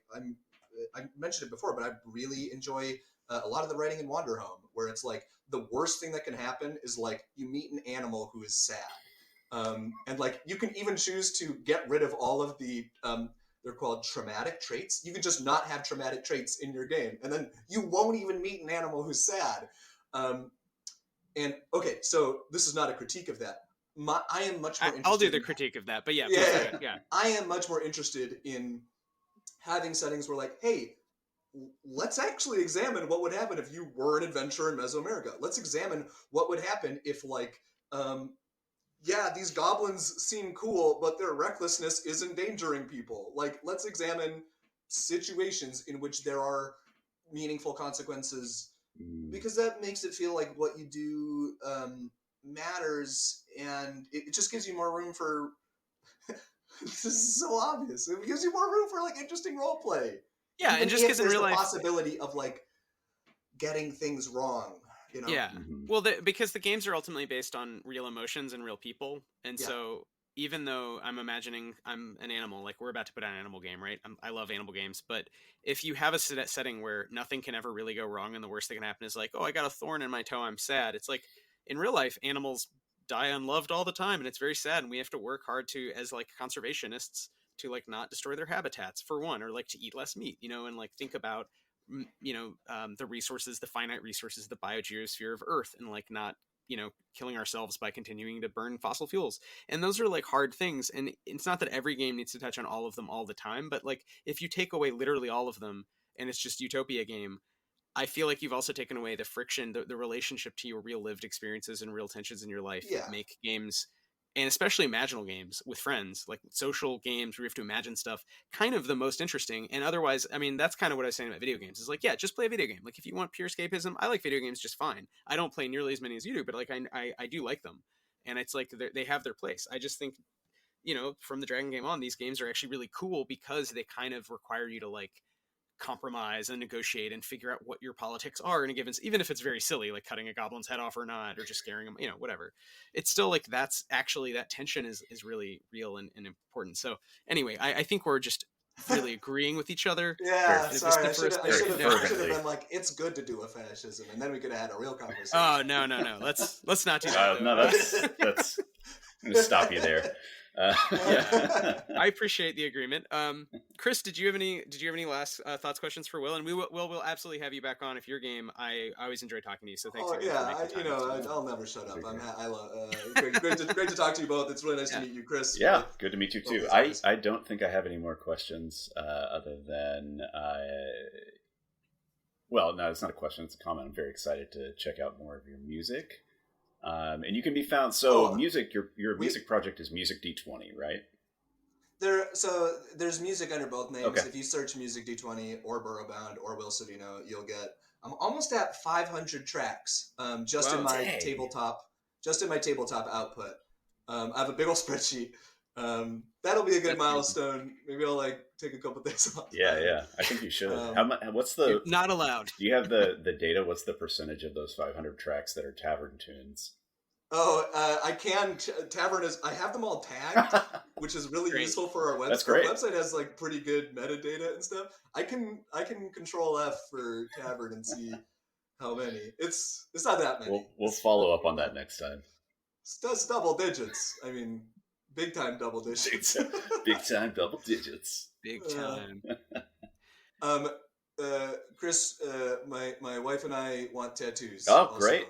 I mentioned it before, but I really enjoy a lot of the writing in Wanderhome, where it's like the worst thing that can happen is like you meet an animal who is sad. And like you can even choose to get rid of all of the they're called traumatic traits. You can just not have traumatic traits in your game, and then you won't even meet an animal who's sad. And okay, so this is not a critique of that. I am much more interested. I'll do the critique of that, but yeah. I am much more interested in having settings where like, hey, let's actually examine what would happen if you were an adventurer in Mesoamerica. Let's examine what would happen if like these goblins seem cool, but their recklessness is endangering people. Like, let's examine situations in which there are meaningful consequences, because that makes it feel like what you do matters, and it just gives you more room for... This is so obvious. It gives you more room for, like, interesting role play. Yeah, even and just because in real life... the possibility of, like, getting things wrong. Yeah. Well, because the games are ultimately based on real emotions and real people. And so even though I'm imagining I'm an animal, like we're about to put out an animal game, right? I love animal games. But if you have a setting where nothing can ever really go wrong and the worst that can happen is like, oh, I got a thorn in my toe, I'm sad. It's like in real life, animals die unloved all the time. And it's very sad. And we have to work hard to, as like conservationists, to like not destroy their habitats for one, or like to eat less meat, and like think about the resources, the finite resources, the biogeosphere of Earth, and like not, killing ourselves by continuing to burn fossil fuels. And those are like hard things. And it's not that every game needs to touch on all of them all the time, but like if you take away literally all of them and it's just Utopia game, I feel like you've also taken away the friction, the relationship to your real lived experiences and real tensions in your life that make games, and especially imaginal games with friends, like social games where you have to imagine stuff, kind of the most interesting. And otherwise, I mean, that's kind of what I was saying about video games. Is like, yeah, just play a video game. Like if you want pure escapism, I like video games just fine. I don't play nearly as many as you do, but like I do like them. And it's like they have their place. I just think, from the Dragon game on, these games are actually really cool because they kind of require you to like compromise and negotiate and figure out what your politics are in a given, even if it's very silly, like cutting a goblin's head off or not, or just scaring them, whatever. It's still like that's actually, that tension is really real and important. So anyway, I think we're just really agreeing with each other. Sorry, I should have been like, it's good to do a fascism, and then we could have had a real conversation. Oh no, let's not do that. No, that's I'm gonna stop you there. I appreciate the agreement. Chris, did you have any last thoughts, questions for Will? And we'll absolutely have you back on if your game. I always enjoy talking to you. So thanks. I'll never shut up. I love great to talk to you both. It's really nice to meet you, Chris. Yeah, good to meet you too. I don't think I have any more questions other than well, no, it's not a question. It's a comment. I'm very excited to check out more of your music. And you can be found. Music. Your music project is Music D20, right? There's music under both names. Okay. If you search Music D20 or Borough Bound or Will Savino, you'll get. I'm almost at 500 tracks. In my tabletop output. I have a big old spreadsheet. That'll be a good milestone. Maybe I'll like take a couple days off. Yeah. I think you should. What's the? You're not allowed. Do you have the data? What's the percentage of those 500 tracks that are tavern tunes? I can. Tavern is. I have them all tagged, which is really useful for our website. That's great. Our website has like pretty good metadata and stuff. I can Control F for Tavern and see how many. It's not that many. We'll follow up on that next time. It's double digits. I mean, Big time double digits. Big time double digits. Big time. Chris, my wife and I want tattoos. Oh, great.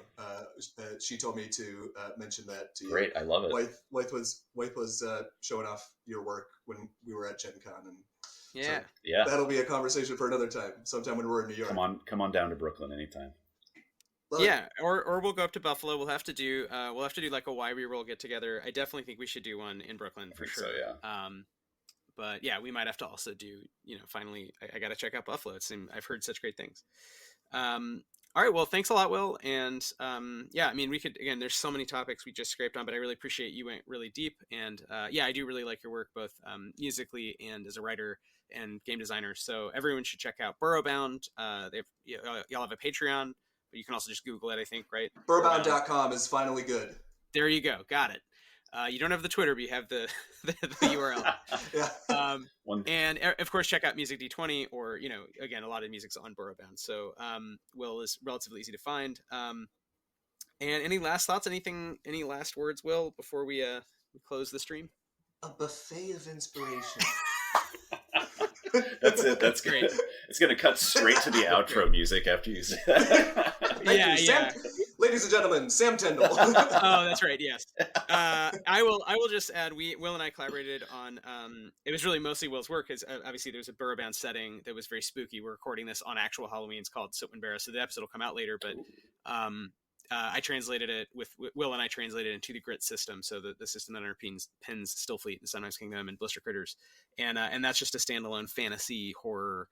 She told me to mention that to you. Great, I love it. Wythe was showing off your work when we were at Gen Con, and yeah, so that'll be a conversation for another time. Sometime when we're in New York. Come on down to Brooklyn anytime. Yeah, or we'll go up to Buffalo. We'll have to do like a Why We Roll get together. I definitely think we should do one in Brooklyn for sure. So, yeah. But yeah, we might have to also do, finally, I got to check out Buffalo. I've heard such great things. All right. Well, thanks a lot, Will. And yeah, I mean, we could, again, there's so many topics we just scraped on, but I really appreciate you went really deep. And yeah, I do really like your work, both musically and as a writer and game designer. So everyone should check out Borough Bound. Y'all have a Patreon, but you can also just Google it, I think, right? Boroughbound.com is finally good. There you go. Got it. You don't have the Twitter, but you have the URL. Yeah. And of course, check out Music D20, or again, a lot of music's on Borough Bound. So Will is relatively easy to find. And any last thoughts? Any last words, Will, before we close the stream? A buffet of inspiration. That's it. That's great. It's going to cut straight to the outro music after you say that. Thank you, ladies and gentlemen, Sam Tyndall. Oh, that's right. Yes. I will just add, Will and I collaborated on, it was really mostly Will's work, because obviously there's a Borough Bound setting that was very spooky. We're recording this on actual Halloween. It's called Sitwin, so the episode will come out later, but I translated it Will and I translated it into the Grit system. So the system that underpins Stillfleet and Sunrise Kingdom and Blister Critters. And that's just a standalone fantasy horror,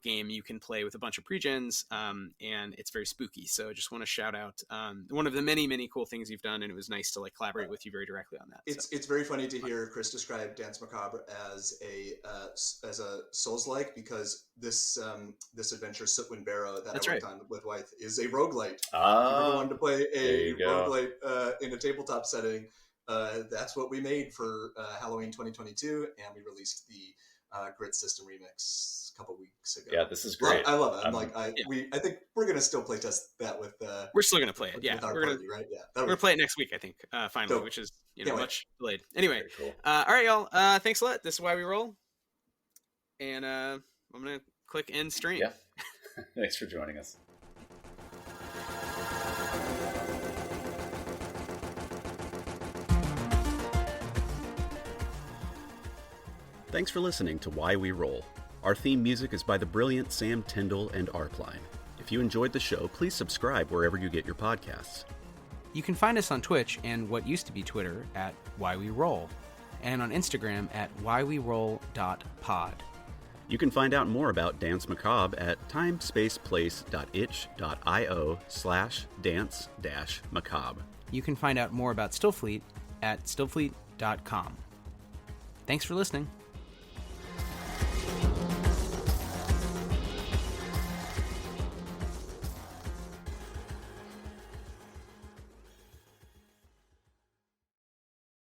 game you can play with a bunch of pre-gens, and it's very spooky. So I just want to shout out one of the many, many cool things you've done, and it was nice to collaborate with you very directly on that. It's very funny to hear Chris describe Dance Macabre as a Souls-like, because this adventure, Sitwin Barrow, that I worked on with Wythe, is a roguelite. If you ever wanted to play a roguelite in a tabletop setting, that's what we made for Halloween 2022, and we released the Grit system remix a couple weeks ago. Yeah, this is great. I love it. I think we're gonna still play test that with. We're still gonna play it. Yeah, we're gonna right. Yeah, we're gonna play it next week, I think. Finally, Dope. Which is much delayed. Anyway, cool. All right, y'all. Thanks a lot. This is Why We Roll, and I'm gonna click end stream. Yeah. Thanks for joining us. Thanks for listening to Why We Roll. Our theme music is by the brilliant Sam Tyndall and Arpline. If you enjoyed the show, please subscribe wherever you get your podcasts. You can find us on Twitch and what used to be Twitter at Why We Roll, and on Instagram at whyweroll.pod. You can find out more about Dance Macabre at timespaceplace.itch.io/dance-macabre. You can find out more about Stillfleet at stillfleet.com. Thanks for listening.